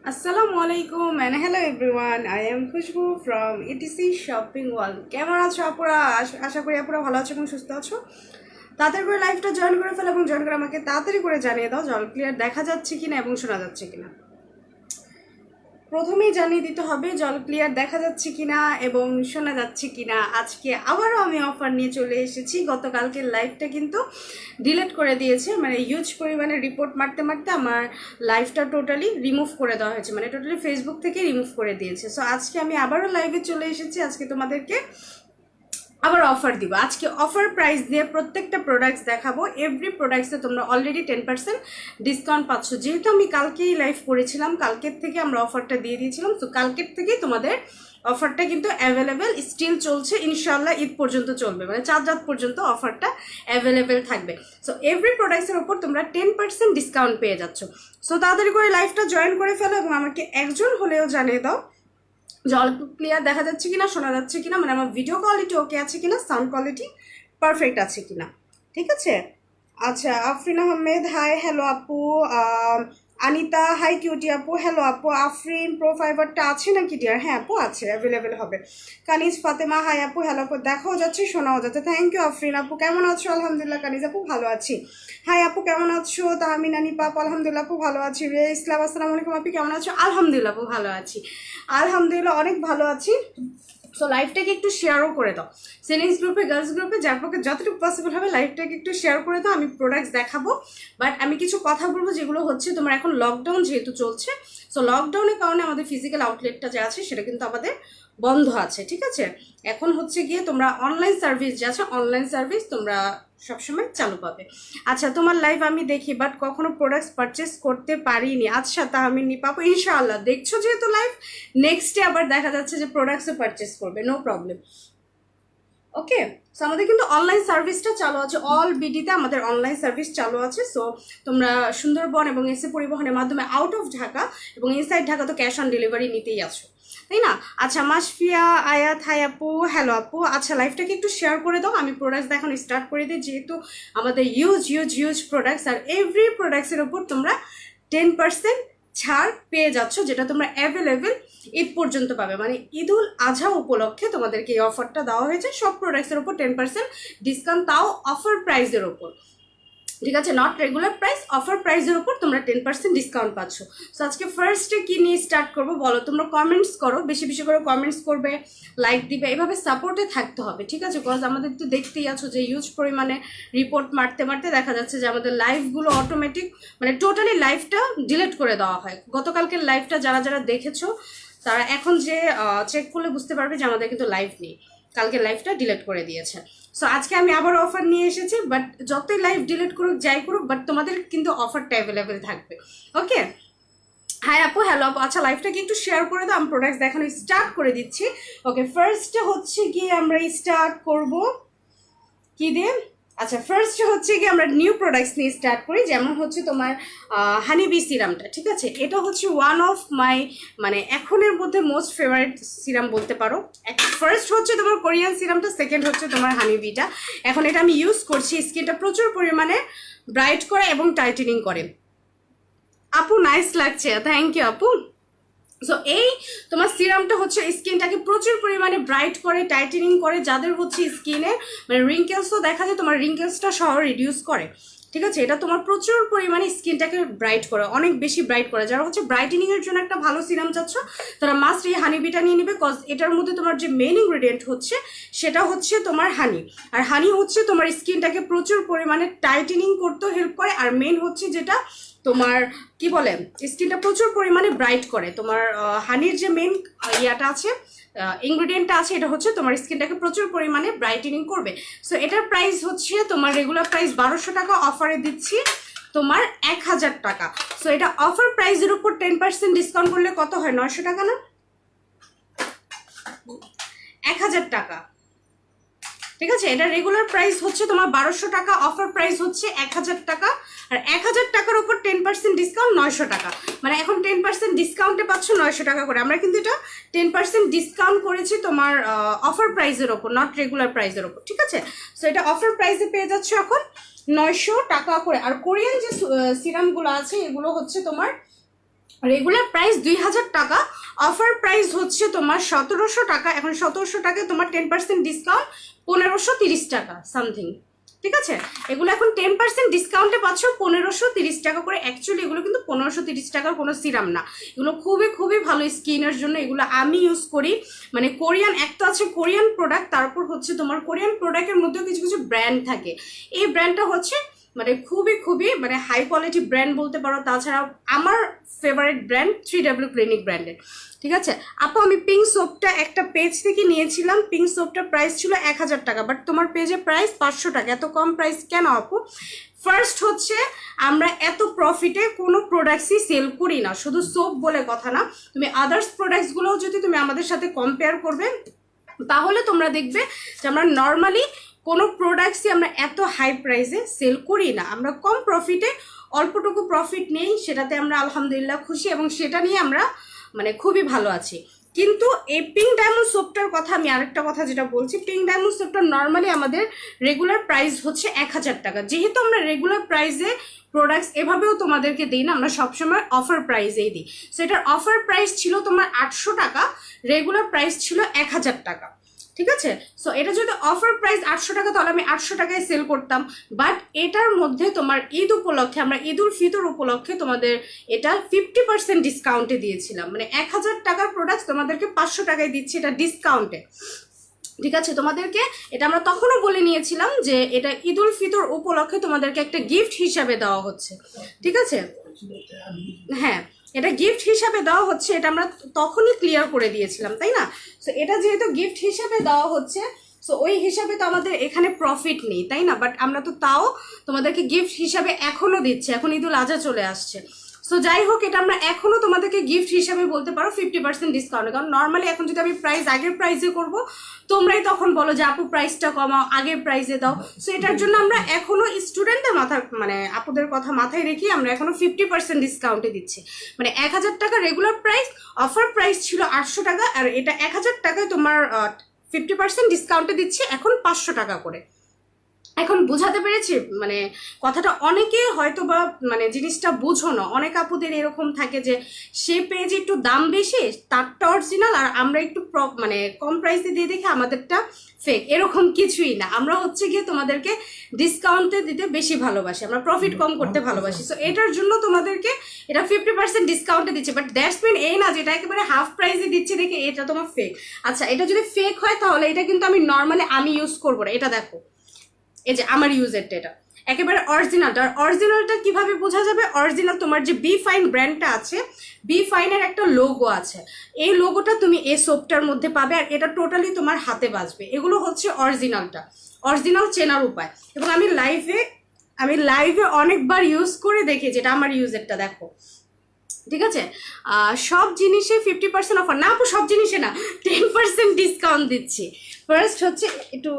আসসালামু আলাইকুম and hello everyone. I am Khushbu from ETC Shopping World. কেমন আছো আপুরা? আশা করি আপুরা ভালো আছো এবং সুস্থ আছো। তাড়াতাড়ি করে লাইভটা জয়েন করে ফেলো এবং জয়েন করে আমাকে তাড়াতাড়ি করে জানিয়ে দাও জল ক্লিয়ার দেখা যাচ্ছে কিনা এবং শোনা যাচ্ছে কিনা। প্রথমেই জানিয়ে দিতে হবে জল ক্লিয়ার দেখা যাচ্ছে কিনা এবং শোনা যাচ্ছে কিনা। আজকে আবারও আমি অফার নিয়ে চলে এসেছি। গতকালকের লাইভটা কিন্তু ডিলিট করে দিয়েছে, মানে হিউজ পরিমাণে রিপোর্ট মারতে মারতে আমার লাইভটা টোটালি রিমুভ করে দেওয়া হয়েছে, মানে টোটালি ফেসবুক থেকে রিমুভ করে দিয়েছে। সো আজকে আমি আবারও লাইভে চলে এসেছি। আজকে তোমাদেরকে আবার অফার দিব। আজকে অফার প্রাইস দিয়ে প্রত্যেকটা প্রোডাক্টস দেখাবো। এভরি প্রোডাক্টসে তোমরা অলরেডি 10% ডিসকাউন্ট পাচ্ছ। যেহেতু আমি কালকেই লাইভ করেছিলাম, কালকের থেকে আমরা অফারটা দিয়ে দিয়েছিলাম, তো কালকের থেকেই তোমাদের অফারটা কিন্তু অ্যাভেলেবেল স্টিল চলছে। ইনশাল্লাহ ঈদ পর্যন্ত চলবে, মানে 4 রাত পর্যন্ত অফারটা অ্যাভেলেবেল থাকবে। সো এভরি প্রোডাক্টসের উপর তোমরা 10% ডিসকাউন্ট পেয়ে যাচ্ছ। সো তাড়াতাড়ি করে লাইভটা জয়েন করে ফেলো এবং আমাকে একজন হলেও জানিয়ে দাও জল ক্লিয়ার দেখা যাচ্ছে কিনা, শোনা যাচ্ছে কিনা, মানে আমার ভিডিও কোয়ালিটি ওকে আছে কিনা, সাউন্ড কোয়ালিটি পারফেক্ট আছে কিনা। ঠিক আছে। আচ্ছা, আফরিন আহমেদ হাই, হ্যালো আপু। আনিতা হাই কিউটি আপু, হ্যালো আপু। আফরিন প্রো ফাইবারটা আছে নাকি ডিয়ার? হ্যাঁ আপু আছে, অ্যাভেলেবেল হবে। কানিজ ফাতেমা হাই আপু, হ্যালো আপু। দেখাও যাচ্ছে, শোনাও যাচ্ছে। থ্যাংক ইউ আফরিন আপু। কেমন আছো? আলহামদুলিল্লাহ। কানিজ আপু ভালো আছি। হাই আপু কেমন আছো? তাহমিন আনি পাপ আলহামদুলিল্লাহ আপু ভালো আছি। রে ইসলাম আসসালামু আলাইকুম আপু, কেমন আছো? আলহামদুলিল্লাহ আপু ভালো আছি, আলহামদুলিল্লাহ অনেক ভালো আছি। সো লাইভটাকে একটু শেয়ারও করে দাও সেলিংস গ্রুপে, গার্লস গ্রুপে, যার পক্ষে যতটুকু পসিবল হবে লাইভটাকে একটু শেয়ার করে দাও। আমি প্রোডাক্টস দেখাবো, বাট আমি কিছু কথা বলবো যেগুলো হচ্ছে তোমার এখন লকডাউন যেহেতু চলছে, সো লকডাউনের কারণে আমাদের ফিজিক্যাল আউটলেটটা যে আছে সেটা কিন্তু আমাদের বন্ধ আছে। ঠিক আছে। এখন হচ্ছে গিয়ে তোমরা অনলাইন সার্ভিস যে আছে, অনলাইন সার্ভিস তোমরা সবসময় চালু পাবে। আচ্ছা, তোমার লাইভ আমি দেখি বাট কখনো প্রোডাক্টস পারচেস করতে পারিনি। আচ্ছা তাহমিন পাবো ইনশাআল্লাহ, দেখছো যেহেতু লাইভ, নেক্সট ডে আবার দেখা যাচ্ছে যে প্রোডাক্টসও পারচেস করবে, নো প্রবলেম। ওকে। সো আমাদের কিন্তু অনলাইন সার্ভিসটা চালু আছে, অল বিডিতে আমাদের অনলাইন সার্ভিস চালু আছে। সো তোমরা সুন্দরবন এবং এসে পরিবহনের মাধ্যমে আউট অফ ঢাকা এবং ইনসাইড ঢাকা তো ক্যাশ অন ডেলিভারি নিতেই আছো, তাই না? আচ্ছা, মাসফিয়া আয়াত হাই আপু, হ্যালো আপু। আচ্ছা, লাইভটাকে একটু শেয়ার করে দাও। আমি প্রোডাক্টস দেখানো স্টার্ট করে দিই, যেহেতু আমাদের হিউজ প্রোডাক্টস, আর এভরি প্রোডাক্টসের ওপর তোমরা 10% ছাড় পেয়ে যাচ্ছ, যেটা তোমরা অ্যাভেলেবেল ঈদ পর্যন্ত পাবে। মানে ঈদুল আজহা উপলক্ষে তোমাদেরকে এই অফারটা দেওয়া হয়েছে, সব প্রোডাক্টসের ওপর 10% ডিসকাউন্ট, তাও অফার প্রাইসের ওপর। ঠিক আছে, নট রেগুলার প্রাইস, অফার প্রাইসের উপর তোমরা 10% ডিসকাউন্ট পাচ্ছ। সো আজকে ফার্স্টে কি নিয়ে স্টার্ট করবো বলো? তোমরা কমেন্টস করো, বেশি বেশি করে কমেন্টস করবে, লাইক দিবে, এভাবে সাপোর্টে থাকতে হবে। ঠিক আছে, বিকজ আমাদের তো দেখতেই আছো যে হিউজ পরিমাণে রিপোর্ট মারতে মারতে দেখা যাচ্ছে যে আমাদের লাইভগুলো অটোমেটিক, মানে টোটালি লাইভটা ডিলিট করে দেওয়া হয়। গতকালকের লাইভটা যারা যারা দেখেছো তারা এখন যে চেক করলে বুঝতে পারবে যে আমাদের কিন্তু লাইভ নেই, কালকে লাইভটা ডিলিট করে দিয়েছে। সো আজকে আমি আবার অফার নিয়ে এসেছি, বাট যতই লাইভ ডিলিট করুক যাই করুক, বাট তোমাদের কিন্তু অফারটা অ্যাভেলেবেল থাকবে। ওকে। হাই আপু, হ্যালো আপু। আচ্ছা, লাইভটাকে একটু শেয়ার করে দাও, আমি প্রোডাক্টস দেখানো স্টার্ট করে দিচ্ছি। ওকে, ফার্স্টে হচ্ছে গিয়ে আমরা স্টার্ট করব কি দিয়ে? আচ্ছা, ফার্স্ট হচ্ছে কি আমরা নিউ প্রোডাক্টস নিয়ে স্টার্ট করি। যেমন হচ্ছে তোমার হানিবি সিরামটা। ঠিক আছে, এটা হচ্ছে ওয়ান অফ মাই, মানে এখনের মধ্যে মোস্ট ফেভারিট সিরাম বলতে পারো। ফার্স্ট হচ্ছে তোমার কোরিয়ান সিরামটা, সেকেন্ড হচ্ছে তোমার হানিবিটা। এখন এটা আমি ইউজ করছি, স্কিনটা প্রচুর পরিমাণে ব্রাইট করে এবং টাইটেনিং করে। আপু নাইস লাগছে, থ্যাংক ইউ আপু। সো এই তোমার সিরামটা হচ্ছে স্কিনটাকে প্রচুর পরিমাণে ব্রাইট করে, টাইটেনিং করে, যাদের হচ্ছে স্কিনে মানে রিঙ্কেলসও দেখা যায়, তোমার রিঙ্কেলসটা সহ রিডিউস করে। ঠিক আছে, এটা তোমার প্রচুর পরিমাণে স্কিনটাকে ব্রাইট করে, অনেক বেশি ব্রাইট করে। যারা হচ্ছে ব্রাইটেনিংয়ের জন্য একটা ভালো সিরাম চাচ্ছ তারা মাস্ট এই হানিবিটা নিয়ে নেবে, কজ এটার মধ্যে তোমার যে মেইন ইনগ্রেডিয়েন্ট হচ্ছে সেটা হচ্ছে তোমার হানি। আর হানি হচ্ছে তোমার স্কিনটাকে প্রচুর পরিমাণে টাইটেনিং করতেও হেল্প করে, আর মেইন হচ্ছে যেটা তোমার কি বলে স্কিনটা প্রচুর পরিমাণে ব্রাইট করে। তোমার হানির যে মেইন ইয়াটা আছে, ইনগ্রিডিয়েন্টটা আছে, এটা হচ্ছে তোমার স্কিনটাকে প্রচুর পরিমাণে ব্রাইটেনিং করবে। সো এটার প্রাইস হচ্ছে তোমার রেগুলার প্রাইস 1200 টাকা, অফারে দিচ্ছি তোমার 1000 টাকা। সো এটা অফার প্রাইসের উপর 10% ডিসকাউন্ট করলে কত হয়? 900 টাকা না, 1000 টাকা। ঠিক আছে, এটা রেগুলার প্রাইস হচ্ছে তোমার 1200 টাকা, অফার প্রাইস হচ্ছে 1000 টাকা। আর 1000 টাকার উপর 10% ডিসকাউন্ট 900 টাকা, মানে এখন 10% ডিসকাউন্টে পাচ্ছ 900 টাকা করে। আমরা কিন্তু এটা 10% ডিসকাউন্ট করেছি তোমার অফার প্রাইসের ওপর, নট রেগুলার প্রাইসের ওপর। ঠিক আছে, সো এটা অফার প্রাইসে পেয়ে যাচ্ছ এখন 900 টাকা করে। আর কোরিয়ান যে সিরামগুলো আছে এগুলো হচ্ছে তোমার রেগুলার প্রাইস 2000 টাকা, অফার প্রাইস হচ্ছে তোমার 1700 টাকা। এখন 1700 টাকায় তোমার 10% ডিসকাউন্ট 1530 টাকা সামথিং, ঠিক আছে? এগুলো এখন 10% ডিসকাউন্টে পাচ্ছ 1530 টাকা করে। অ্যাকচুয়ালি এগুলো কিন্তু 1530 টাকার কোনো সিরাম না, এগুলো খুবই খুবই ভালো স্কিনের জন্য। এগুলো আমি ইউজ করি, মানে কোরিয়ান, এক তো আছে কোরিয়ান প্রোডাক্ট, তারপর হচ্ছে তোমার কোরিয়ান প্রোডাক্টের মধ্যেও কিছু কিছু ব্র্যান্ড থাকে। এই ব্র্যান্ডটা হচ্ছে মানে খুবই খুবই মানে হাই কোয়ালিটি ব্র্যান্ড বলতে পারো। তাছাড়াও আমার ফেভারিট ব্র্যান্ড 3W ক্লিনিক ব্র্যান্ডের, ঠিক আছে? আপু আমি পিঙ্ক সোপটা একটা পেজ থেকে নিয়েছিলাম, পিঙ্ক সোপটার প্রাইস ছিল 1000 টাকা, বাট তোমার পেজে প্রাইস 500 টাকা। এত কম প্রাইস কেন আপু? ফার্স্ট হচ্ছে আমরা এত প্রফিটে কোনো প্রোডাক্টসই সেল করি না, শুধু সোপ বলে কথা না, তুমি আদার্স প্রোডাক্টসগুলোও যদি তুমি আমাদের সাথে কম্পেয়ার করবে তাহলে তোমরা দেখবে যে আমরা নর্মালি কোনো প্রোডাক্টসই আমরা এত হাই প্রাইসে সেল করি না। আমরা কম প্রফিটে অল্পটুকু প্রফিট নেই, সেটাতে আমরা আলহামদুলিল্লাহ খুশি এবং সেটা নিয়ে আমরা মানে খুবই ভালো আছি। কিন্তু এই পিঙ্ক ডায়মন্ড সোপটার কথা আমি আরেকটা কথা যেটা বলছি, পিঙ্ক ডায়মন্ড সোপটা নর্মালি আমাদের রেগুলার প্রাইস হচ্ছে 1000 টাকা। যেহেতু আমরা রেগুলার প্রাইসে প্রোডাক্টস এভাবেও তোমাদেরকে দিই না, আমরা সবসময় অফার প্রাইসেই দিই। সো এটার অফার প্রাইস ছিল তোমার 800 টাকা, রেগুলার প্রাইস ছিল 1000 টাকা, ঠিক আছে? সো এটা যদি অফার প্রাইস 800 টাকা তাহলে আমি 800 টাকায় সেল করতাম। বাট এটার মধ্যে তোমার ঈদ উপলক্ষে, আমরা ঈদ উল ফিতর উপলক্ষে তোমাদের এটা 50% ডিসকাউন্টে দিয়েছিলাম। মানে 1000 টাকার প্রোডাক্ট তোমাদেরকে 500 টাকায় দিচ্ছি, এটা ডিসকাউন্টে, ঠিক আছে? তোমাদেরকে এটা আমরা তখনও বলে নিয়েছিলাম যে এটা ঈদ উল ফিতর উপলক্ষে তোমাদেরকে একটা গিফট হিসাবে দেওয়া হচ্ছে, ঠিক আছে? হ্যাঁ, এটা গিফট হিসাবে দেওয়া হচ্ছে, এটা আমরা তখনই ক্লিয়ার করে দিয়েছিলাম, তাই না? সো এটা যেহেতু গিফট হিসাবে দেওয়া হচ্ছে, সো ওই হিসাবে তো আমাদের এখানে প্রফিট নেই, তাই না? বাট আমরা তো তাও তোমাদেরকে গিফট হিসাবে এখনো দিচ্ছি, এখন ঈদুল আজহা চলে আসছে। সো যাই হোক, এটা আমরা এখনো তোমাদেরকে গিফট হিসাবে বলতে পারো 50% ডিসকাউন্ট। কারণ নর্মালি এখন যদি আমি প্রাইস আগের প্রাইসে করব, তোমরাই তখন বলো যে আপু প্রাইসটা কমাও, আগের প্রাইসে দাও। সো এটার জন্য আমরা এখনো স্টুডেন্টদের মাথা মানে আপুদের কথা মাথায় রেখে আমরা এখনো 50% ডিসকাউন্টে দিচ্ছি। মানে 1000 টাকা রেগুলার প্রাইস, অফার প্রাইস ছিল 800 টাকা, আর এটা 1000 টাকায় তোমার 50% ডিসকাউন্টে দিচ্ছি এখন 500 টাকা করে। এখন বোঝাতে পেরেছি মানে কথাটা? অনেকে হয়তো বা মানে জিনিসটা বুঝো না, অনেক আপুদের এরকম থাকে যে সে পেজে একটু দাম বেশি, তারটা অরিজিনাল, আর আমরা একটু মানে কম প্রাইসে দিয়ে দেখে আমাদেরটা ফেক। এরকম কিছুই না, আমরা হচ্ছে গিয়ে তোমাদেরকে ডিসকাউন্টে দিতে বেশি ভালোবাসি, আমরা প্রফিট কম করতে ভালোবাসি। সো এটার জন্য তোমাদেরকে এটা 50% ডিসকাউন্টে দিচ্ছে। বাট দ্যাটস মিন এই না যেটা একেবারে হাফ প্রাইসে দিচ্ছে দেখে এটা তোমার ফেক। আচ্ছা, এটা যদি ফেক হয় তাহলে এটা কিন্তু আমি নর্মালি আমি ইউজ করবো না। এটা দেখো, এই যে আমার ইউজেরটা, এটা একেবারে অরিজিনালটা। আর অরিজিনালটা কিভাবে বোঝা যাবে? অরিজিনাল তোমার যে বি ফাইন ব্র্যান্ডটা আছে, বি ফাইনের একটা লোগো আছে, এই লোগোটা তুমি এই সোপটার মধ্যে পাবে, আর এটা টোটালি তোমার হাতে বাজবে। এগুলো হচ্ছে অরিজিনালটা, অরিজিনাল চেনার উপায়। এবং আমি লাইভে অনেকবার ইউজ করে দেখি, যেটা আমার ইউজেরটা দেখো, ঠিক আছে? সব জিনিসে 50% অফার না আপু, সব জিনিসে না, 10% ডিসকাউন্ট দিচ্ছি। ফার্স্ট হচ্ছে একটু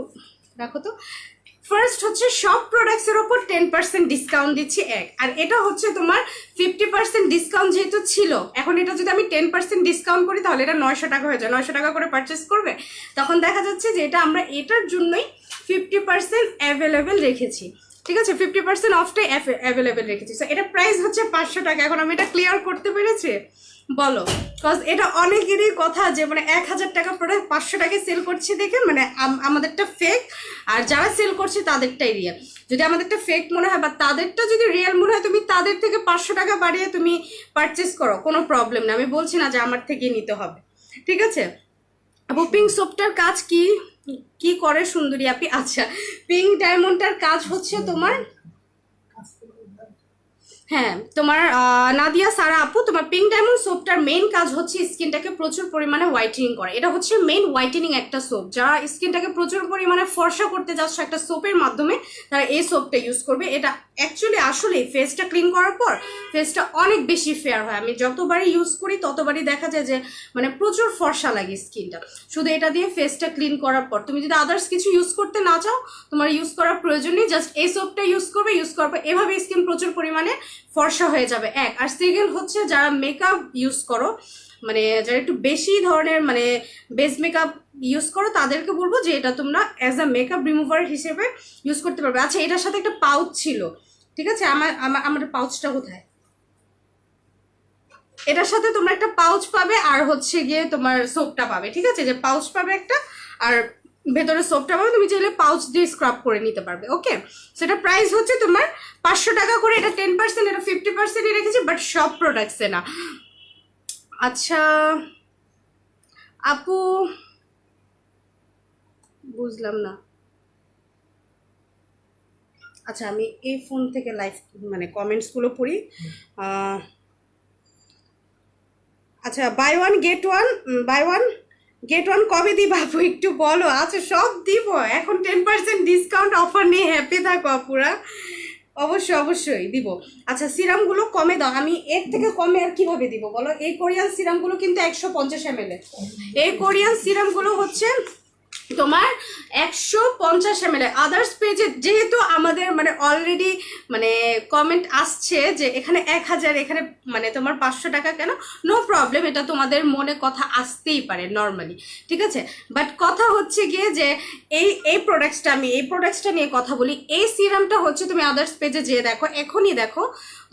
রাখো তো, ফার্স্ট হচ্ছে সব প্রোডাক্টসের ওপর 10% ডিসকাউন্ট দিচ্ছি এক। আর এটা হচ্ছে তোমার 50% ডিসকাউন্ট যেহেতু ছিল, এখন এটা যদি আমি 10% ডিসকাউন্ট করি তাহলে এটা 900 টাকা হয়ে যায়। 900 টাকা করে পারচেস করবে, তখন দেখা যাচ্ছে যে এটা আমরা এটার জন্যই 50% অ্যাভেলেবেল রেখেছি, ঠিক আছে? 50% অফটাই অ্যাভেলেবেল রেখেছি। সো এটা প্রাইস হচ্ছে 500 টাকা। এখন আমি এটা ক্লিয়ার করতে পেরেছি বলো? কজ এটা অনেকেরই কথা যে মানে 1000 টাকা প্রোডাক্ট 500 টাকায় সেল করছি দেখে মানে আমাদেরটা ফেক, আর যারা সেল করছে তাদেরটাই রিয়েল। যদি আমাদেরটা ফেক মনে হয় বা তাদেরটা যদি রিয়েল মনে হয়, তুমি তাদের থেকে 500 টাকা বাড়িয়ে তুমি পারচেস করো, কোনো প্রবলেম না। আমি বলছি না যে আমার থেকে নিতে হবে, ঠিক আছে? আপু পিঙ্ক সোপটার কাজ কি কি করে সুন্দরী আপি? আচ্ছা, পিঙ্ক ডায়মন্ডটার কাজ হচ্ছে তোমার, হ্যাঁ তোমার নাদিয়া সারা আপু, তোমার পিঙ্ক ডায়মন্ড সোপটার মেইন কাজ হচ্ছে স্কিনটাকে প্রচুর পরিমাণে হোয়াইটেনিং করে। এটা হচ্ছে মেইন হোয়াইটেনিং একটা সোপ। যারা স্কিনটাকে প্রচুর পরিমাণে ফর্সা করতে যাচ্ছে একটা সোপের মাধ্যমে, তারা এই সোপটা ইউজ করবে। এটা অ্যাকচুয়ালি আসলে ফেসটা ক্লিন করার পর ফেসটা অনেক বেশি ফেয়ার হয়। আমি যতবারই ইউজ করি ততবারই দেখা যায় যে মানে প্রচুর ফর্সা লাগে স্কিনটা শুধু এটা দিয়ে ফেসটা ক্লিন করার পর। তুমি যদি আদার্স কিছু ইউজ করতে না চাও, তোমার ইউজ করার প্রয়োজন নেই, জাস্ট এই সোপটা ইউজ করবে। ইউজ করার পর এভাবে স্কিন প্রচুর পরিমাণে ফর্সা হয়ে যাবে এক। আর সেকেন্ড হচ্ছে যারা মেকআপ ইউজ করো, মানে যারা একটু বেশি ধরনের মানে বেস মেকআপ ইউজ করো, তাদেরকে বলবো যে এটা তোমরা অ্যাজ আ মেকআপ রিমুভার হিসেবে ইউজ করতে পারবে। আচ্ছা, এটার সাথে একটা পাউচ ছিল, ঠিক আছে? আমার পাউচটা কোথায়? এটার সাথে তোমরা একটা পাউচ পাবে আর হচ্ছে গিয়ে তোমার সোপটা পাবে, ঠিক আছে? যে পাউচ পাবে একটা আর ভেতরে সোপটা পাবে, তুমি চাইলে পাউচ দিয়ে স্ক্রাব করে নিতে পারবে। ওকে, সেটা প্রাইস হচ্ছে তোমার 500 টাকা করে। এটা 10%, এটা 50%ই রেখেছি, বাট সব প্রোডাক্টসে না। আচ্ছা আপু, বুঝলাম না। আচ্ছা আমি এই ফোন থেকে লাইভ মানে কমেন্টসগুলো পড়ি। আচ্ছা buy one get one, buy one get one কবে দিবা আপু একটু বলো। আচ্ছা সব দিব, এখন 10% ডিসকাউন্ট অফার নিয়ে হ্যাপি থাকো আপুরা, অবশ্যই অবশ্যই দিব। আচ্ছা সিরামগুলো কমে দাও, আমি এর থেকে কমে আর কিভাবে দিব বলো? এই কোরিয়ান সিরামগুলো কিন্তু 150 ml। এই কোরিয়ান সিরামগুলো হচ্ছে তোমার 150 ml। আদার্স পেজে যেহেতু আমাদের মানে অলরেডি মানে কমেন্ট আসছে যে এখানে 1000, এখানে মানে তোমার 500 টাকা কেন, নো প্রবলেম, এটা তোমাদের মনে কথা আসতেই পারে নর্মালি, ঠিক আছে? বাট কথা হচ্ছে গিয়ে যে এই প্রোডাক্টসটা, আমি এই প্রোডাক্টসটা নিয়ে কথা বলি। এই সিরামটা হচ্ছে তুমি আদার্স পেজে যেয়ে দেখো, এখনই দেখো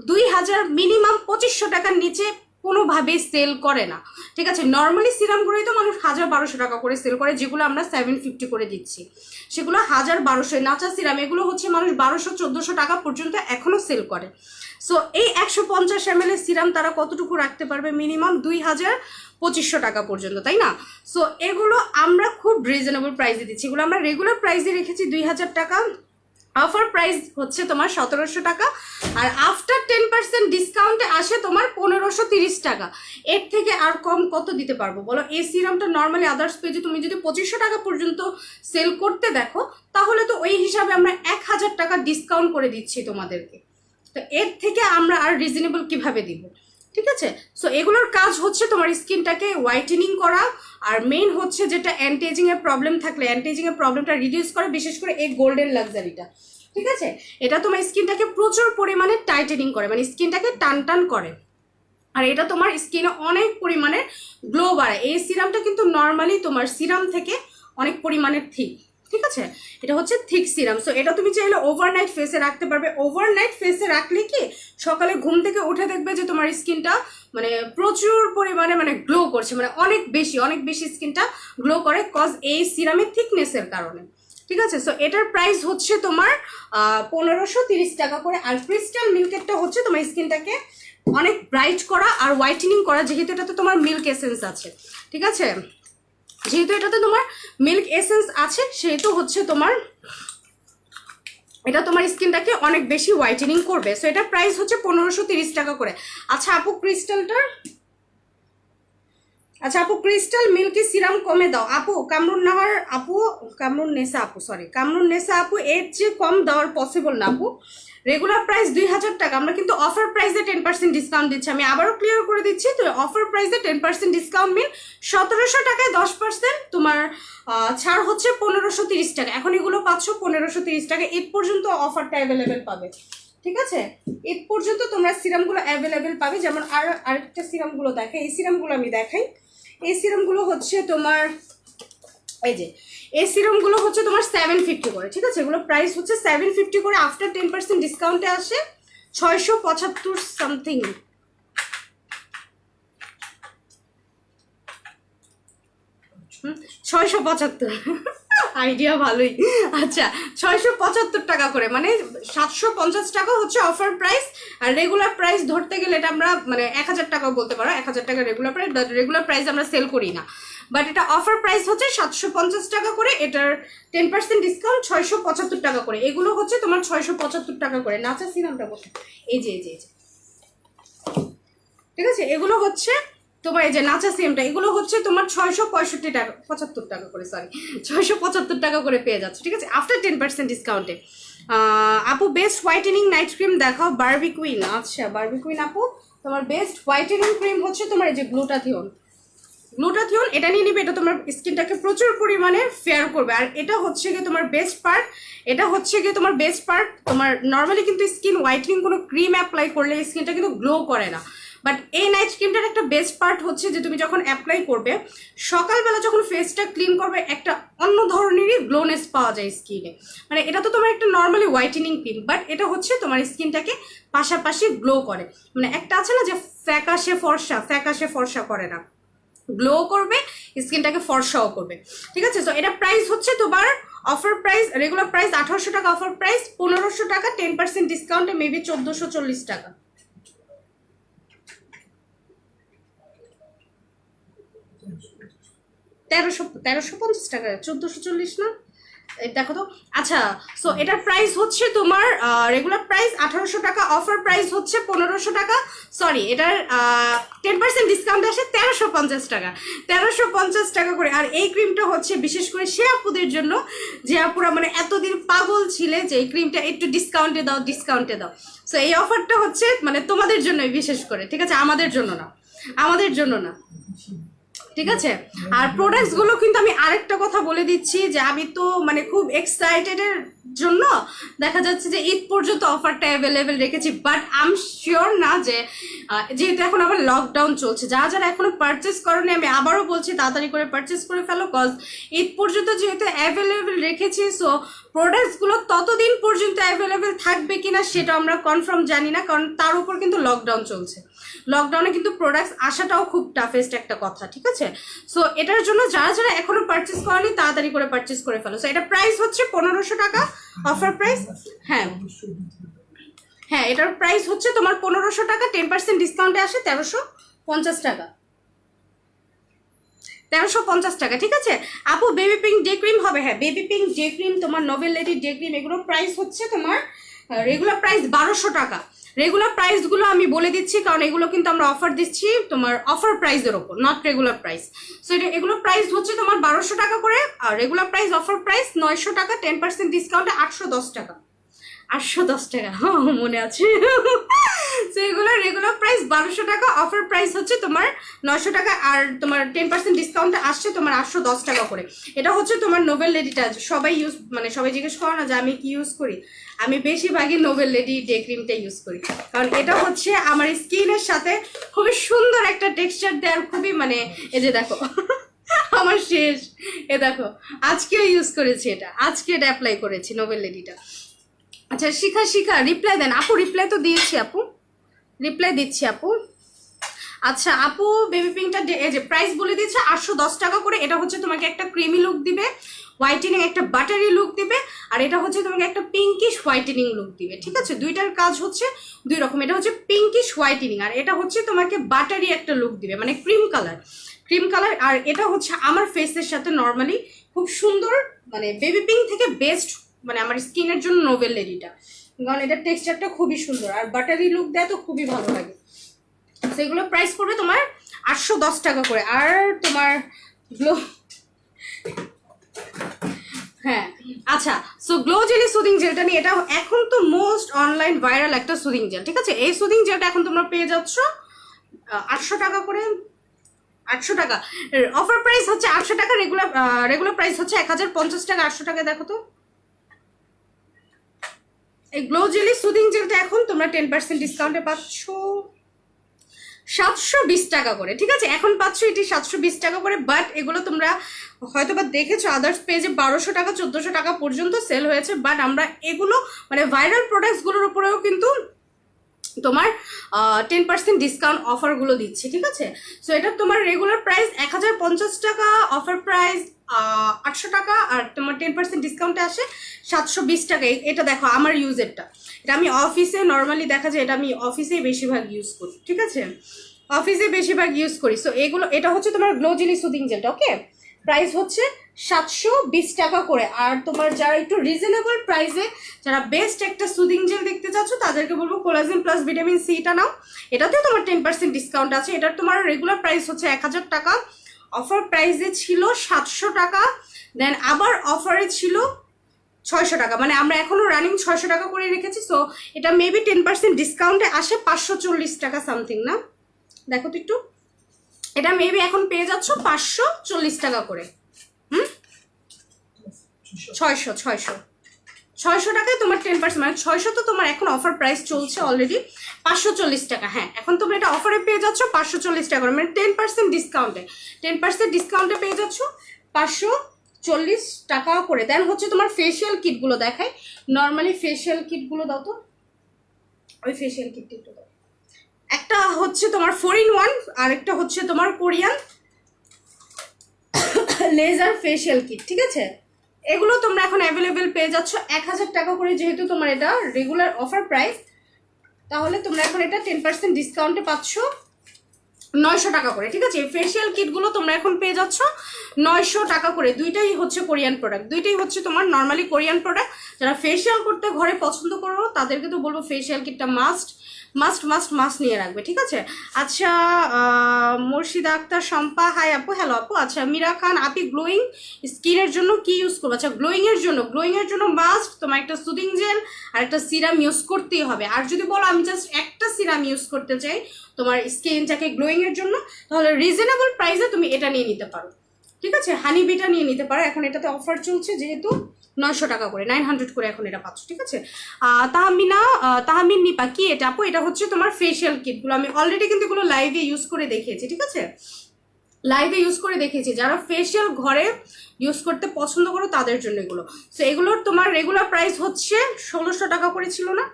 2000, মিনিমাম 2500 টাকার নিচে কোনোভাবেই সেল করে না, ঠিক আছে? নর্মালি সিরামগুলোই তো মানুষ 1000-1200 টাকা করে সেল করে, যেগুলো আমরা 750 করে দিচ্ছি, সেগুলো 1000-1200। নাচা সিরাম এগুলো হচ্ছে মানুষ 1200-1400 টাকা পর্যন্ত এখনো সেল করে। সো এই 150 ml সিরাম তারা কতটুকু রাখতে পারবে? মিনিমাম 2000-2500 টাকা পর্যন্ত, তাই না? সো এগুলো আমরা খুব রিজনেবল প্রাইসে দিচ্ছি, এগুলো আমরা রেগুলার প্রাইসে রেখেছি 2000 টাকা, অফার প্রাইস হচ্ছে তোমার 1700 টাকা, আর আফটার 10% ডিসকাউন্টে আসে তোমার 1530 টাকা। এর থেকে আর কম কত দিতে পারবো বলো? এই সিরামটা নর্মালি আদার্স পেজে তুমি যদি 2500 টাকা পর্যন্ত সেল করতে দেখো, তাহলে তো ওই হিসাবে আমরা 1000 টাকা ডিসকাউন্ট করে দিচ্ছি তোমাদেরকে। তো এর থেকে আমরা আর রিজনেবল কিভাবে দিব, ঠিক আছে? সো এগুলোর কাজ হচ্ছে তোমার স্কিনটাকে হোয়াইটেনিং করা, আর মেইন হচ্ছে যেটা অ্যান্টি এজিং এর প্রবলেম থাকলে অ্যান্টি এজিং এর প্রবলেমটা রিডিউস করে, বিশেষ করে এই গোল্ডেন লাক্সারিটা, ঠিক আছে? এটা তোমার স্কিনটাকে প্রচুর পরিমাণে টাইটেনিং করে, মানে স্কিনটাকে টান টান করে, আর এটা তোমার স্কিনে অনেক পরিমাণে গ্লো বাড়ায়। এই সিরামটা কিন্তু নর্মালি তোমার সিরাম থেকে অনেক পরিমাণের থিক, ঠিক আছে? এটা হচ্ছে থিক সিরাম। সো এটা তুমি চাইলে ওভারনাইট ফেসে রাখতে পারবে। ওভারনাইট ফেসে রাখলে কি সকালে ঘুম থেকে উঠে দেখবে যে তোমার স্কিনটা মানে প্রচুর পরিমাণে মানে গ্লো করছে, মানে অনেক বেশি স্কিনটা গ্লো করে, কজ এই সিরামের থিকনেসের কারণে, ঠিক আছে? সো এটার প্রাইস হচ্ছে তোমার 1530 টাকা করে। আর ক্রিস্টাল মিল্কেরটা হচ্ছে তোমার স্কিনটাকে অনেক ব্রাইট করা আর হোয়াইটেনিং করা, যেহেতু এটাতে তোমার মিল্ক এসেন্স আছে, ঠিক আছে? যেহেতু এটাতে তোমার মিল্ক এসেন্স আছে, সেহেতু হচ্ছে তোমার এটা তোমার স্কিনটাকে অনেক বেশি হোয়াইটেনিং করবে। সো এটার প্রাইস হচ্ছে 1530 টাকা করে। আচ্ছা আপু ক্রিস্টালটার, আচ্ছা আপু ক্রিস্টাল মিল্কি সিরাম কমে দাও আপু। কামরুন নাহার আপু, কামরুন নেসা আপু, সরি কামরুন নেসা আপু, এর চেয়ে কম দেওয়ার পসিবল না আপু। রেগুলার প্রাইস 2000 টাকা, আমরা কিন্তু অফার প্রাইসে 10% ডিসকাউন্ট দিচ্ছি। আমি আবারও ক্লিয়ার করে দিচ্ছি, তো অফার প্রাইসে 10% ডিসকাউন্ট মিন 1700 টাকায় 10% তোমার ছাড় হচ্ছে 1530 টাকা। এখন এগুলো পাচ্ছ 1530 টাকা। ঈদ পর্যন্ত অফারটা অ্যাভেলেবেল পাবে, ঠিক আছে? ঈদ পর্যন্ত তোমরা সিরামগুলো অ্যাভেলেবেল পাবে। যেমন আরেকটা সিরামগুলো দেখাই, এই সিরামগুলো আমি দেখাই। এই সিরামগুলো হচ্ছে তোমার এই যে এই সিরামগুলো হচ্ছে তোমার 750 করে, ঠিক আছে? এগুলো প্রাইস হচ্ছে 750 করে, আফটার 10% ডিসকাউন্টে আসে 675 সামথিং। 675 আইডিয়া ভালোই। আচ্ছা 675 টাকা করে, মানে 750 টাকা হচ্ছে অফার প্রাইস। আর রেগুলার প্রাইস ধরতে গেলে এটা আমরা মানে 1000 টাকাও বলতে পারো, 1000 টাকা রেগুলার প্রাইস। রেগুলার প্রাইস আমরা সেল করি না, বাট এটা অফার প্রাইস হচ্ছে 750 টাকা করে। এটার 10% ডিসকাউন্ট 675 টাকা করে। এগুলো হচ্ছে তোমার 675 টাকা করে। নাচা সিরামটা বসে এই যে ঠিক আছে? এগুলো হচ্ছে তোমার এই যে নাচা সিরামটা, এগুলো হচ্ছে তোমার 665 টাকা, 75 টাকা করে, সরি 675 টাকা করে পেয়ে যাচ্ছে, ঠিক আছে? আফটার 10% ডিসকাউন্টে। আপু বেস্ট হোয়াইটেনিং নাইট ক্রিম দেখাও। বারবি কুইন, আচ্ছা বারবি কুইন আপু, তোমার বেস্ট হোয়াইটেনিং ক্রিম হচ্ছে তোমার এই যে গ্লুটাথিয়ন। এটা নিয়ে নিবে, এটা তোমার স্কিনটাকে প্রচুর পরিমাণে ফেয়ার করবে। আর এটা হচ্ছে গিয়ে তোমার বেস্ট পার্ট, তোমার নর্মালি কিন্তু স্কিন হোয়াইটেনিং কোনো ক্রিম অ্যাপ্লাই করলে স্কিনটা কিন্তু গ্লো করে না, বাট এই নাইট ক্রিমটার একটা বেস্ট পার্ট হচ্ছে যে তুমি যখন অ্যাপ্লাই করবে, সকালবেলা যখন ফেসটা ক্লিন করবে, একটা অন্য ধরনেরই গ্লোনেস পাওয়া যায় স্কিনে। মানে এটা তো তোমার একটা নর্মালি হোয়াইটেনিং ক্রিম, বাট এটা হচ্ছে তোমার স্কিনটাকে পাশাপাশি গ্লো করে। মানে একটা আছে না যে ফ্যাকাশে ফর্সা করে না, গ্লো করবে, স্কিনটাকে ফর্সাও করবে। ঠিক আছে, তো এটা প্রাইস হচ্ছে তোমার অফার প্রাইস, রেগুলার প্রাইস 1800 টাকা, অফার প্রাইস 1500 টাকা, 10% ডিসকাউন্টে মেবি 1440 টাকা। 1350 টাকা, 1440 না, দেখো তো। আচ্ছা, সো এটার প্রাইস হচ্ছে তোমার রেগুলার প্রাইস 1800 টাকা, অফার প্রাইস হচ্ছে 1500 টাকা, সরি এটার 10% ডিসকাউন্ট আসে 1350 টাকা, 1350 টাকা করে। আর এই ক্রিমটা হচ্ছে বিশেষ করে সে আপুদের জন্য যে আপুরা মানে এতদিন পাগল ছিলে যে এই ক্রিমটা একটু ডিসকাউন্টে দাও। সো এই অফারটা হচ্ছে মানে তোমাদের জন্যই বিশেষ করে, ঠিক আছে, আমাদের জন্য না। ঠিক আছে, আর প্রোডাক্টস গুলো কিন্তু আমি আরেকটা কথা বলে দিচ্ছি যে আমি তো মানে খুব এক্সাইটেডের জন্য দেখা যাচ্ছে যে ঈদ পর্যন্ত অফারটা অ্যাভেলেবেল রেখেছি, বাট আই এম শিওর না যে যেহেতু এখন আবার লকডাউন চলছে, যারা এখনো পারচেস করেনি আমি আবারও বলছি তাড়াতাড়ি করে পারচেস করে ফেলো, কজ ঈদ পর্যন্ত যেহেতু অ্যাভেলেবেল রেখেছি, সো প্রোডাক্টসগুলো ততদিন পর্যন্ত অ্যাভেলেবেল থাকবে কিনা সেটা আমরা কনফার্ম জানি না, কারণ তার উপর কিন্তু লকডাউন চলছে। লকডাউনে কিন্তু প্রোডাক্টস আসাটাও খুব টাফেস্ট একটা কথা, ঠিক আছে। সো এটার জন্য যারা এখনো পারচেস করেনি তাড়াতাড়ি করে পারচেস করে ফেলো। সো এটা প্রাইস হচ্ছে 1500 টাকা, অফার প্রাইস। হ্যাঁ, এটার প্রাইস হচ্ছে তোমার 1500 টাকা, 10% ডিসকাউন্টে আসে 1350 টাকা, 1350 টাকা। ঠিক আছে আপু, বেবি পিঙ্ক ডে ক্রিম হবে? হ্যাঁ, বেবি পিঙ্ক ডে ক্রিম, তোমার নোবেল লেডি ডে ক্রিম, এগুলো প্রাইস হচ্ছে তোমার রেগুলার প্রাইস 1200 টাকা। রেগুলার প্রাইসগুলো আমি বলে দিচ্ছি কারণ এগুলো কিন্তু আমরা অফার দিচ্ছি তোমার অফার প্রাইসের ওপর, নট রেগুলার প্রাইস। সো এগুলো প্রাইস হচ্ছে তোমার 1200 টাকা করে, আর রেগুলার প্রাইস অফার প্রাইস 900 টাকা, 10% ডিসকাউন্টে 810 টাকা। 810 টাকা, হ্যাঁ মনে আছে। তো এগুলো রেগুলার প্রাইস 1200 টাকা, অফার প্রাইস হচ্ছে তোমার 900 টাকা, আর তোমার 10% ডিসকাউন্টে আসছে তোমার 810 টাকা করে। এটা হচ্ছে তোমার নোবেল লেডিটা, সবাই সবাই জিজ্ঞেস করো না যে আমি কি ইউজ করি, আমি বেশিরভাগই নোবেল লেডি ডে ক্রিমটা ইউজ করি, কারণ এটা হচ্ছে আমার স্কিনের সাথে খুবই সুন্দর একটা টেক্সচার দেয়, খুবই মানে এই যে দেখো আমার শেষ, এ দেখো আজকেও ইউজ করেছি, আজকে এটা অ্যাপ্লাই করেছি নোবেল লেডিটা। আচ্ছা শিখা রিপ্লাই দেন আপু, রিপ্লাই তো দিয়েছি আপু, রিপ্লাই দিচ্ছি আপু। আচ্ছা আপু, বেবি পিঙ্কটা এই যে প্রাইস বলে দিচ্ছে 810 টাকা করে। এটা হচ্ছে তোমাকে একটা ক্রিমি লুক দিবে, হোয়াইটেনিং একটা বাটারি লুক দিবে, আর এটা হচ্ছে তোমাকে একটা পিঙ্কিশ হোয়াইটেনিং লুক দিবে। ঠিক আছে, দুইটার কাজ হচ্ছে দুই রকম। এটা হচ্ছে পিঙ্কিশ হোয়াইটেনিং, আর এটা হচ্ছে তোমাকে বাটারি একটা লুক দিবে, মানে ক্রিম কালার। আর এটা হচ্ছে আমার ফেসের সাথে নর্মালি খুব সুন্দর, মানে বেবি পিঙ্ক থেকে বেস্ট, মানে আমার স্কিনের জন্য নোবেল লেডিটা, কারণ এটার টেক্সচারটা খুবই সুন্দর আর বাটারি লুক দেয় তো খুবই ভালো লাগে। সেগুলো প্রাইস পড়বে তোমার 810 টাকা করে। আর তোমার গ্লো, হ্যাঁ আচ্ছা, সো গ্লো জেলি সুদিং জেলটা নিয়ে, এটা এখন তো মোস্ট অনলাইন ভাইরাল একটা সুদিং জেল। ঠিক আছে, এই সুদিং জেলটা এখন তোমরা পেয়ে যাচ্ছ 800 টাকা করে, 800 টাকা অফার প্রাইস হচ্ছে 800 টাকা, রেগুলার প্রাইস হচ্ছে 1050 টাকা। 800 টাকা দেখো তো, এই গ্লো জেলি সুদিং জেলটা এখন তোমরা 10% ডিসকাউন্টে পাচ্ছ 720 টাকা করে। ঠিক আছে, এখন পাচ্ছ এটি 720 টাকা করে, বাট এগুলো তোমরা হয়তো বা দেখেছো আদার্স পেজে 1200 টাকা 1400 টাকা পর্যন্ত সেল হয়েছে, বাট আমরা এগুলো মানে ভাইরাল প্রোডাক্টসগুলোর উপরেও কিন্তু তোমার 10% ডিসকাউন্ট অফারগুলো দিচ্ছি। ঠিক আছে, সো এটা তোমার রেগুলার প্রাইস 1050 টাকা, অফার প্রাইস 800 টাকা, আর তোমার 10% ডিসকাউন্টে আসে 720 টাকা। এটা দেখো আমার ইউজেরটা, এটা আমি অফিসে নর্মালি দেখা যায়, এটা আমি অফিসেই বেশিরভাগ ইউজ করি। ঠিক আছে, অফিসে বেশিরভাগ ইউজ করি। সো এটা হচ্ছে তোমার গ্লো জেলি সুদিং জেলটা, ওকে প্রাইস হচ্ছে 720 টাকা করে। আর তোমার যারা একটু রিজনেবল প্রাইসে যারা বেস্ট একটা সুদিং জেল দেখতে চাচ্ছ তাদেরকে বলবো কোলাজেন প্লাস ভিটামিন সিটা নাও, এটাতেও তোমার 10% ডিসকাউন্ট আছে। এটার তোমার রেগুলার প্রাইস হচ্ছে 1000 টাকা, অফার প্রাইসে ছিল 700 টাকা, দেন আবার অফারে ছিল 600 টাকা, মানে আমরা এখনো রানিং 600 টাকা করে রেখেছি। সো এটা মেবি 10% ডিসকাউন্টে আসে 540 টাকা সামথিং, না দেখো তো একটু, এটা মেবি এখন পেয়ে যাচ্ছ 540 টাকা করে। 600 600 টাকায় তোমার 10%, মানে 600 তো তোমার এখন অফার প্রাইস চলছে অলরেডি 540 টাকা। হ্যাঁ, এখন তোমরা এটা অফারে পেয়ে যাচ্ছ 540 টাকা করে, মানে 10% ডিসকাউন্টে, 10% ডিসকাউন্টে পেয়ে যাচ্ছ 540 টাকা করে। দেন হচ্ছে তোমার ফেশিয়াল কিটগুলো দেখায়। নর্মালি ফেশিয়াল কিটগুলো দাও তো, ওই ফেশিয়াল কিটটা একটু দাও। একটা হচ্ছে তোমার 4-in-1, আর একটা হচ্ছে তোমার কোরিয়ান লেজার ফেশিয়াল কিট, ঠিক আছে? এগুলো তোমরা এখন অ্যাভেলেবেল পেয়ে যাচ্ছ 1000 টাকা করে, যেহেতু তোমার এটা রেগুলার অফার প্রাইস, তাহলে তোমরা এখন এটা 10% ডিসকাউন্টে পাচ্ছ 900 টাকা করে, ঠিক আছে? ফেশিয়াল কিটগুলো তোমরা এখন পেয়ে যাচ্ছ 900 টাকা করে। দুইটাই হচ্ছে কোরিয়ান প্রোডাক্ট, দুইটাই হচ্ছে তোমার নর্মালি কোরিয়ান প্রোডাক্ট। যারা ফেশিয়াল করতে ঘরে পছন্দ করো তাদেরকে তো বলবো ফেশিয়াল কিটটা মাস্ট মাস্ট মাস্ট মাস্ট নিয়ে রাখবে, ঠিক আছে? আচ্ছা, মুর্শিদা আক্তার শম্পা, হাই আপু, হ্যালো আপু। আচ্ছা, মীরা খান আপি, গ্লোয়িং স্কিনের জন্য কি ইউজ করবো? আচ্ছা, গ্লোয়িংয়ের জন্য মাস্ট তোমার একটা সুদিং জেল আর একটা সিরাম ইউজ করতেই হবে। আর যদি বলো আমি জাস্ট একটা সিরাম ইউজ করতে চাই তোমার স্কিনটাকে গ্লোয়িংয়ের জন্য, তাহলে রিজনেবল প্রাইসে তুমি এটা নিয়ে নিতে পারো, ঠিক আছে? হানিবিটা নিয়ে নিতে পারো, এখন এটাতে অফার চলছে যেহেতু 900 টাকা করে, 900 করে এখন এটা পাচ্ছ, ঠিক আছে? তাহমিন নিপা, কি এটা আপু? এটা হচ্ছে তোমার ফেশিয়াল কিটগুলো, আমি অলরেডি কিন্তু এগুলো লাইভে ইউজ করে দেখিয়েছি, ঠিক আছে? লাইভে ইউজ করে দেখিয়েছি। যারা ফেশিয়াল ঘরে ইউজ করতে পছন্দ করো তাদের জন্য এগুলো। সো এগুলোর তোমার রেগুলার প্রাইস হচ্ছে 1600 টাকা করে ছিল না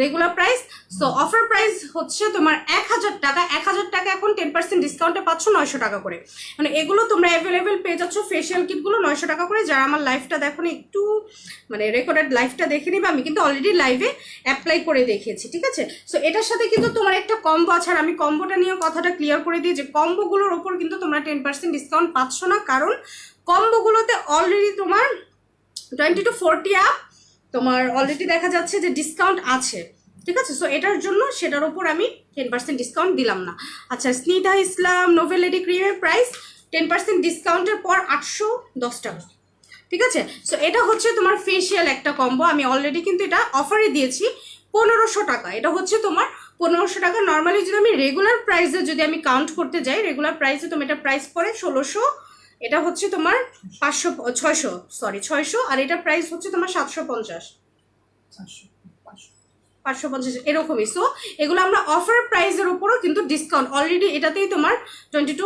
regular price? So offer price হচ্ছে তোমার 1000 টাকা। 1000 টাকা এখন 10% ডিসকাউন্টে পাচ্ছ 900 টাকা করে। মানে এগুলো তোমরা অ্যাভেলেবেল পেয়ে যাচ্ছ ফেশিয়াল কিটগুলো 900 টাকা করে। যারা আমার লাইভটা দেখো না, একটু মানে রেকর্ডেড লাইভটা দেখে নিবে, আমি কিন্তু অলরেডি লাইভে অ্যাপ্লাই করে দেখিয়েছি, ঠিক আছে? সো এটার সাথে কিন্তু তোমার একটা কম্বো আছে, আর আমি কম্বোটা নিয়ে কথাটা ক্লিয়ার করে দিই যে কম্বোগুলোর ওপর কিন্তু তোমরা 10% ডিসকাউন্ট পাচ্ছ না, কারণ কম্বোগুলোতে অলরেডি তোমার 20 to 40 আপ তোমার অলরেডি দেখা যাচ্ছে যে ডিসকাউন্ট আছে, ঠিক আছে? সো এটার জন্য সেটার উপর আমি 10% ডিসকাউন্ট দিলাম না। আচ্ছা, স্নিতা ইসলাম, নোভেল লেডি ক্রিমের প্রাইস 10% ডিসকাউন্টের পর 810 টাকা, ঠিক আছে? সো এটা হচ্ছে তোমার ফেশিয়াল একটা কম্বো, আমি অলরেডি কিন্তু এটা অফারে দিয়েছি 1500 টাকা। এটা হচ্ছে তোমার 1500 টাকা। নর্মালি যদি আমি রেগুলার প্রাইসে যদি আমি কাউন্ট করতে যাই, রেগুলার প্রাইসে তুমি এটা প্রাইস পড়ে 1600, এটা হচ্ছে তোমার 600, আর এটা প্রাইস হচ্ছে তোমার 750, 550 এরকমই। সো এগুলো আমরা অফার প্রাইসের উপরও কিন্তু ডিসকাউন্ট অলরেডি এটাতেই তোমার 20 to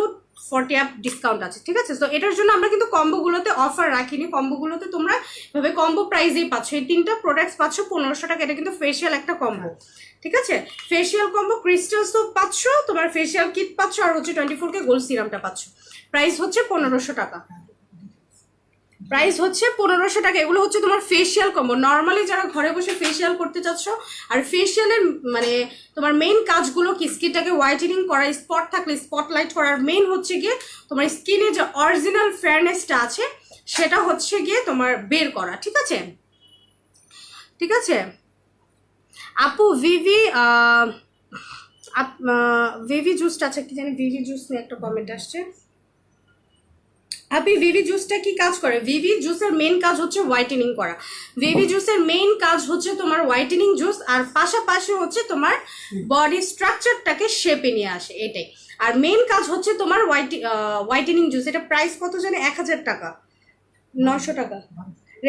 40 আপ ডিসকাউন্ট আছে, ঠিক আছে? সো এটার জন্য আমরা কিন্তু কম্বোগুলোতে অফার রাখিনি, কম্বোগুলোতে তোমরা এভাবে কম্বো প্রাইসেই পাচ্ছ। এই 3টা প্রোডাক্টস পাচ্ছ 1500 টাকা। এটা কিন্তু ফেশিয়াল একটা কম্বো, ঠিক আছে? ফেশিয়াল কম্বো, ক্রিস্টাল সোপ পাচ্ছ, তোমার ফেশিয়াল কিট পাচ্ছ, আর হচ্ছে 24K গোল্ড সিরামটা পাচ্ছ। প্রাইস হচ্ছে 1500 টাকা। প্রাইস হচ্ছে 1500 টাকা। এগুলো হচ্ছে তোমার ফেশিয়াল কম্বো। নর্মালি যারা ঘরে বসে ফেশিয়াল করতে চাচ্ছ, আর ফেশিয়ালের মানে তোমার মেইন কাজগুলো কি, স্কিনটাকে হোয়াইটেনিং করা, স্পট থাকলে স্পটলাইট করার, মেইন হচ্ছে গিয়ে তোমার স্কিনে যে অরিজিনাল ফেয়ারনেসটা আছে সেটা হচ্ছে গিয়ে তোমার বের করা, ঠিক আছে? ঠিক আছে আপু, ভিভি জুসটা আছে কি জানি, ভিভি জুস নিয়ে একটা কমেন্ট আসছে। আপনি ভিভি জুসটা কি কাজ করে? ভিভি জুসের মেইন কাজ হচ্ছে হোয়াইটেনিং করা। ভিভি জুসের মেইন কাজ হচ্ছে তোমার হোয়াইটেনিং জুস, আর পাশাপাশি হচ্ছে তোমার বডি স্ট্রাকচারটাকে শেপে নিয়ে আসে, এটাই। আর মেইন কাজ হচ্ছে তোমার হোয়াইটেনিং জুস। এটা প্রাইস কত জানে? 1000 টাকা, 900 টাকা।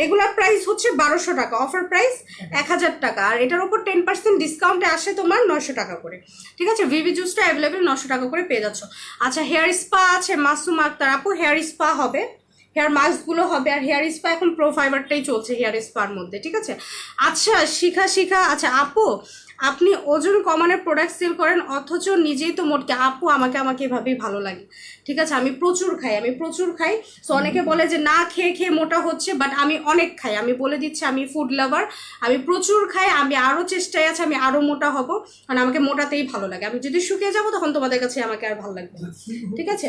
রেগুলার প্রাইস হচ্ছে 1200 টাকা, অফার প্রাইস 1000 টাকা, আর এটার উপর 10% ডিসকাউন্টে আসে তোমার 900 টাকা করে, ঠিক আছে? ভিভি জুসটা অ্যাভেলেবেল 900 টাকা করে পেয়ে যাচ্ছ। আচ্ছা, হেয়ার স্পা আছে মাসুম আক্তার আপু, হেয়ার স্পা হবে, হেয়ার মাস্কগুলো হবে, আর হেয়ার স্পা এখন প্রো ফাইবারটাই চলছে হেয়ার স্পার মধ্যে, ঠিক আছে? আচ্ছা, শিখা, আচ্ছা আপু, আপনি ওজন কমানোর প্রোডাক্ট সেল করেন অথচ নিজেই তো মোটকে। আপু, আমাকে এভাবেই ভালো লাগে, ঠিক আছে? আমি প্রচুর খাই। সো অনেকে বলে যে না খেয়ে খেয়ে মোটা হচ্ছে, বাট আমি অনেক খাই। আমি বলে দিচ্ছি, আমি ফুড লাভার, আমি প্রচুর খাই। আমি আরও চেষ্টায় আছি আমি আরও মোটা হব, কারণ আমাকে মোটাতেই ভালো লাগে। আমি যদি শুকিয়ে যাবো তখন তোমাদের কাছে আমাকে আর ভালো লাগবে না, ঠিক আছে?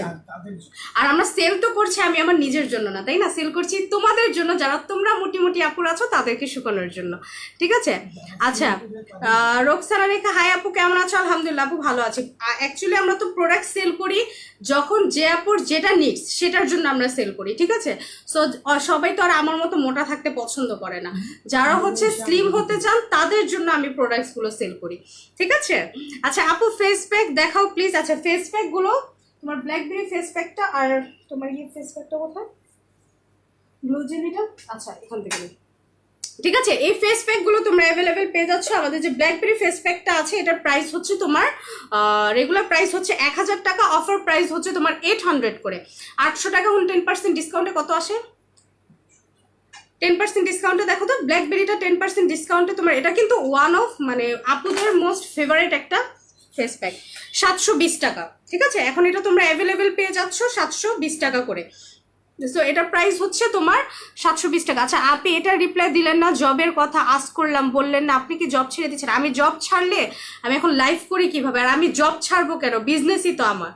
আর আমরা সেল তো করছি আমি আমার নিজের জন্য না, তাই না? সেল করছি তোমাদের জন্য, যারা তোমরা মোটি আপুর আছো তাদেরকে শুকানোর জন্য, ঠিক আছে? আচ্ছা, রোকসানা রেখা, হাই আপু, কেমন আছো? আলহামদুলিল্লাহ আপু, ভালো আছি। অ্যাকচুয়ালি আমরা তো প্রোডাক্ট সেল করি যখন যে আপুর যেটা নিডস সেটার জন্য আমরা সেল করি, ঠিক আছে? সো সবাই তো আর আমার মতো মোটা থাকতে পছন্দ করে না। যারা হচ্ছে স্লিম হতে চান তাদের জন্য আমি প্রোডাক্টসগুলো সেল করি, ঠিক আছে? আচ্ছা আপু, ফেস প্যাক দেখাও প্লিজ। আচ্ছা, ফেস প্যাকগুলো তোমার ব্ল্যাকবেরি ফেস প্যাকটা, আর তোমার ফেস প্যাকটা কোথায়? ব্লু জেলিটা, আচ্ছা এখান থেকে। ঠিক আছে, এই ফেস প্যাকগুলো তোমরা অ্যাভেলেবেল পেয়ে যাচ্ছ। আমাদের যে ব্ল্যাকবেরি ফেস প্যাকটা আছে এটার প্রাইস হচ্ছে তোমার রেগুলার প্রাইস হচ্ছে 1000 টাকা, অফার প্রাইস হচ্ছে তোমার 800 করে। 800 টাকা হল 10% ডিসকাউন্টে কত আসে? 10% ডিসকাউন্টে দেখো তো, ব্ল্যাকবেরিটা 10% ডিসকাউন্টে তোমার, এটা কিন্তু ওয়ান অফ মানে আপুদের মোস্ট ফেভারিট একটা ফেস প্যাক, 720 টাকা। ঠিক আছে, এখন এটা তোমরা অ্যাভেলেবেল পেয়ে যাচ্ছ 720 টাকা করে। সো এটার প্রাইস হচ্ছে তোমার 720 টাকা। আচ্ছা, আপনি এটা রিপ্লাই দিলেন না, জবের কথা আজ করলাম, বললেন না আপনি কি জব ছেড়ে দিচ্ছেন। আমি জব ছাড়লে আমি এখন লাইফ করি কিভাবে? আর আমি জব ছাড়বো কেন? বিজনেসই তো আমার,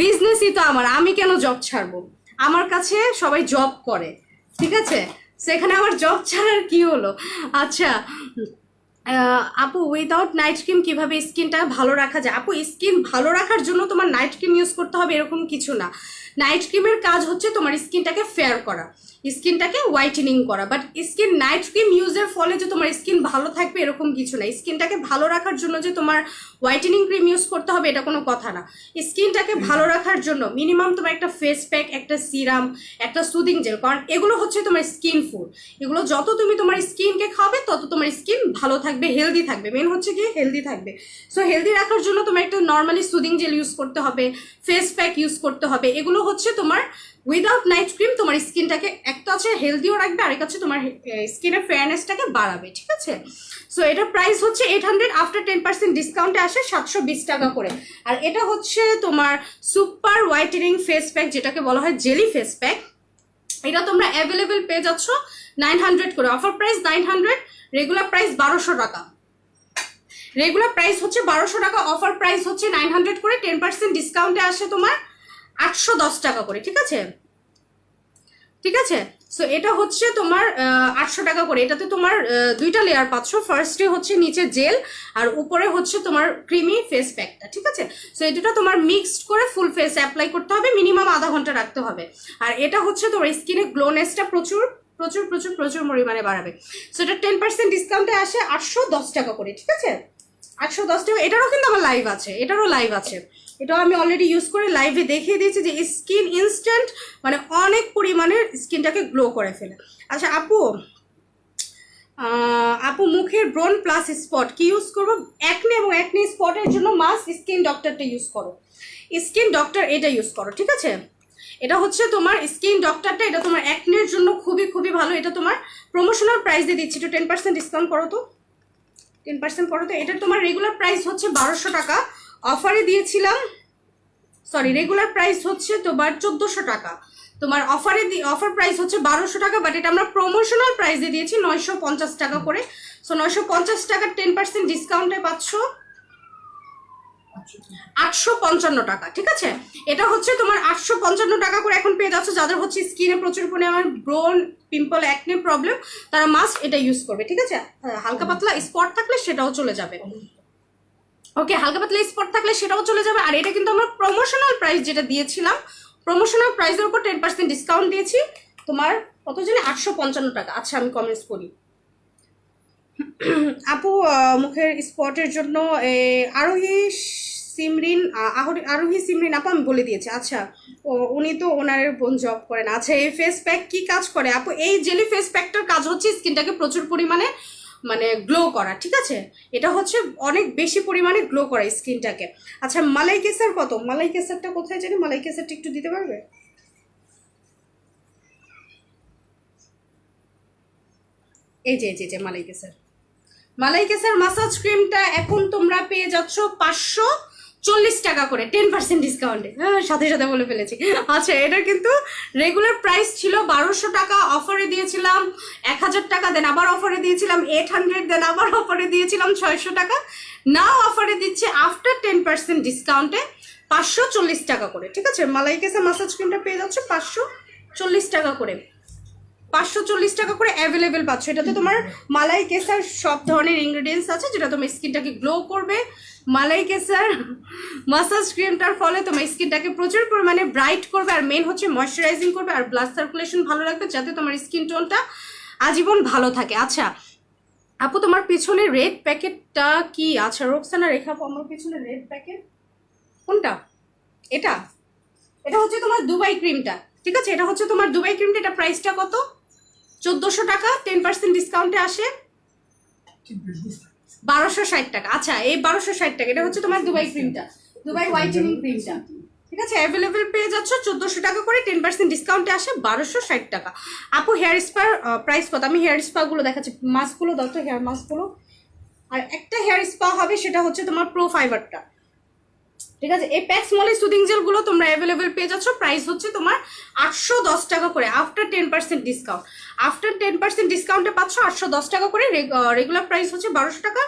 বিজনেসই তো আমার, আমি কেন জব ছাড়বো? আমার কাছে সবাই জব করে, ঠিক আছে, সেখানে আমার জব ছাড়ার কি হলো? আচ্ছা আপু, উইদাউট নাইট ক্রিম কিভাবে স্কিনটা ভালো রাখা যায়? আপু, স্কিন ভালো রাখার জন্য তোমার নাইট ক্রিম ইউজ করতে হবে এরকম কিছু না। নাইট ক্রিমের কাজ হচ্ছে তোমার স্কিনটাকে ফেয়ার করা, স্কিনটাকে হোয়াইটেনিং করা। বাট স্কিন নাইট ক্রিম ইউজের ফলে যে তোমার স্কিন ভালো থাকবে এরকম কিছু না। স্কিনটাকে ভালো রাখার জন্য যে তোমার হোয়াইটেনিং ক্রিম ইউজ করতে হবে এটা কোনো কথা না। স্কিনটাকে ভালো রাখার জন্য মিনিমাম তোমার একটা ফেস প্যাক, একটা সিরাম, একটা সুদিং জেল, কারণ এগুলো হচ্ছে তোমার স্কিন ফুড। এগুলো যত তুমি তোমার স্কিনকে খাবে তত তোমার স্কিন ভালো থাকবে, হেলদি থাকবে। মেন হচ্ছে কি হেলদি থাকবে। সো হেলদি রাখার জন্য তোমার একটা নর্মালি সুদিং জেল ইউজ করতে হবে, ফেস প্যাক ইউজ করতে হবে। এগুলো হচ্ছে তোমার উইদাউট নাইট ক্রিম তোমার স্কিনটাকে একটা হচ্ছে হেলদিও রাখবে, আরেক হচ্ছে তোমার স্কিনের ফেয়ারনেসটাকে বাড়াবে। ঠিক আছে, সো এটার প্রাইস হচ্ছে 800, আফটার 10% ডিসকাউন্টে আসে 720 টাকা করে। আর এটা হচ্ছে তোমার সুপার হোয়াইটেনিং ফেস প্যাক, যেটাকে বলা হয় জেলি ফেস প্যাক। এটা তোমরা অ্যাভেলেবেল পেয়ে যাচ্ছ 900 করে, অফার প্রাইস 900, রেগুলার প্রাইস 1200 টাকা। রেগুলার প্রাইস হচ্ছে 1200 টাকা, অফার প্রাইস হচ্ছে 900 করে, 10% ডিসকাউন্টে আসে তোমার 810 টাকা করে। ঠিক আছে, ঠিক আছে, সো এটা হচ্ছে তোমার 800 টাকা করে। এটাতে তোমার দুইটা লেয়ার পাচ্ছ, ফার্স্টে হচ্ছে নিচে জেল আর উপরে হচ্ছে তোমার ক্রিমি ফেস প্যাকটা। ঠিক আছে, সো এই দুটো তোমার মিক্সড করে ফুল ফেস অ্যাপ্লাই করতে হবে, মিনিমাম আধা ঘন্টা রাখতে হবে। আর এটা হচ্ছে তোমার স্কিনে গ্লোনেসটা প্রচুর প্রচুর প্রচুর প্রচুর পরিমাণে বাড়াবে। সো এটা 10% ডিসকাউন্টে আসে 810 টাকা করে। ঠিক আছে, 810 টাকা। এটারও কিন্তু আমার লাইভ আছে, এটারও লাইভ আছে, এটাও আমি অলরেডি ইউজ করে লাইভে দেখিয়ে দিয়েছি যে স্কিন ইনস্ট্যান্ট মানে অনেক পরিমাণে স্কিনটাকে গ্লো করে ফেলে। আচ্ছা আপু, আপু মুখের ব্রন প্লাস স্পট কি ইউজ করবো? অ্যাকনে এবং অ্যাকনে স্পটের জন্য মাস্ট স্কিন ডক্টরটা ইউজ করো, স্কিন ডক্টর এটা ইউজ করো। ঠিক আছে, এটা হচ্ছে তোমার স্কিন ডক্টরটা, এটা তোমার অ্যাকনের জন্য খুবই খুবই ভালো। এটা তোমার প্রমোশনাল প্রাইস দিয়ে দিচ্ছি, একটু 10% ডিসকাউন্ট করো তো, 10% করো তো। এটা তোমার রেগুলার প্রাইস হচ্ছে 1200 টাকা, অফারে দিয়েছিলাম, সরি রেগুলার প্রাইস হচ্ছে তোমার 1400 টাকা, তোমার অফার প্রাইস হচ্ছে 1200 টাকা, বাট এটা আমরা প্রমোশনাল প্রাইস দিয়ে দিয়েছি 950 টাকা করে। সো 950 টাকার 10% ডিসকাউন্টে পাচ্ছ 855 টাকা। ঠিক আছে, এটা হচ্ছে তোমার 855 টাকা করে এখন পেয়ে যাচ্ছে। যাদের হচ্ছে স্কিনে প্রচুর পরিমাণে ব্রন, পিম্পল, অ্যাকনে প্রবলেম, তারা মাস্ট এটা ইউজ করবে। ঠিক আছে, হালকা পাতলা স্পট থাকলে সেটাও চলে যাবে। ওকে, হালকা পাতলা স্পট থাকলে সেটাও চলে যাবে। আর এটা কিন্তু আমরা প্রমোশনাল প্রাইস যেটা দিয়েছিলাম, প্রমোশনাল প্রাইসের উপর 10% ডিসকাউন্ট দিয়েছি তোমার কত জানি 855 টাকা। আচ্ছা আমি কমেন্টস করি। আপু মুখের স্পটের জন্য আরোহী সিমরিন, আরোহী সিমরিন আপু আমি বলে দিয়েছি। আচ্ছা উনি তো ওনার বোন জব করেন। আচ্ছা এই ফেস প্যাক কি কাজ করে আপু? এই জেলি ফেস প্যাকটার কাজ হচ্ছে স্কিনটাকে প্রচুর পরিমাণে মানে গ্লো করা। ঠিক আছে, এটা হচ্ছে অনেক বেশি পরিমাণে গ্লো করা স্কিনটাকে। আচ্ছা মালাই কেসার কত? মালাই কেসারটা কোথায় জানি, মালাই কেসারটা একটু দিতে পারবে? এই যে এই যে মালাই কেসার, মালাই কেসার মাসাজ ক্রিমটা এখন তোমরা পেয়ে যাচ্ছ 540 টাকা করে, 10% ডিসকাউন্টে। হ্যাঁ সাথে সাথে বলে ফেলেছি। আচ্ছা এটা কিন্তু রেগুলার প্রাইস ছিল 1200 টাকা, অফারে দিয়েছিলাম 1000 টাকা, দেন আবার অফারে দিয়েছিলাম 800, দেন আবার অফারে দিয়েছিলাম 600 টাকা। নাও অফারে দিচ্ছে আফটার 10% ডিসকাউন্টে 540 টাকা করে। ঠিক আছে, মালাই কেসার মাসাজ ক্রিমটা পেয়ে যাচ্ছে 540 টাকা করে, 540 টাকা করে অ্যাভেলেবেল পাচ্ছ। এটাতে তোমার মালাই কেসার সব ধরনের ইনগ্রেডিয়েন্টস আছে যেটা তোমার স্কিনটাকে গ্লো করবে। মালাই কেসার মাসাজ ক্রিমটার ফলে তোমার স্কিনটাকে প্রচুর পরিমাণে ব্রাইট করবে, আর মেন হচ্ছে ময়শ্চারাইজিং করবে, আর ব্লাড সার্কুলেশন ভালো রাখবে যাতে তোমার স্কিন টোনটা আজীবন ভালো থাকে। আচ্ছা আপু তোমার পিছনে রেড প্যাকেটটা কি? আচ্ছা রোকসানা রেখা আপু, আমার পিছনে রেড প্যাকেট কোনটা? এটা এটা হচ্ছে তোমার দুবাই ক্রিমটা। ঠিক আছে, এটা হচ্ছে তোমার দুবাই ক্রিমটা, এটা প্রাইসটা কত? 1400 টাকা, 10% ডিসকাউন্টে আসে 1260 টাকা। আচ্ছা, এই 1260 টাকা এটা হচ্ছে তোমার দুবাই ক্রিমটা, দুবাই হোয়াইটেনিং ক্রিমটা, ঠিক আছে? অ্যাভেলেবেল পেয়ে যাচ্ছ 1400 টাকা করে, 10% ডিসকাউন্টে আসে 1260 টাকা। আপু হেয়ার স্পার প্রাইস কত? আমি হেয়ার স্পাগুলো দেখাচ্ছি, মাস্কগুলো দাও তো, হেয়ার মাস্কগুলো। আর একটা হেয়ার স্পা হবে, সেটা হচ্ছে তোমার প্রো ফাইবারটা, ঠিক আছে? এই প্যাক্স মলি সুদিং জেলগুলো তোমরা অ্যাভেলেবেল পেয়ে যাচ্ছ, প্রাইস হচ্ছে তোমার 810 টাকা করে আফটার 10% ডিসকাউন্ট। আফটার 10% ডিসকাউন্টে পাচ্ছ 810 টাকা করে, রেগুলার প্রাইস হচ্ছে 1200 টাকা,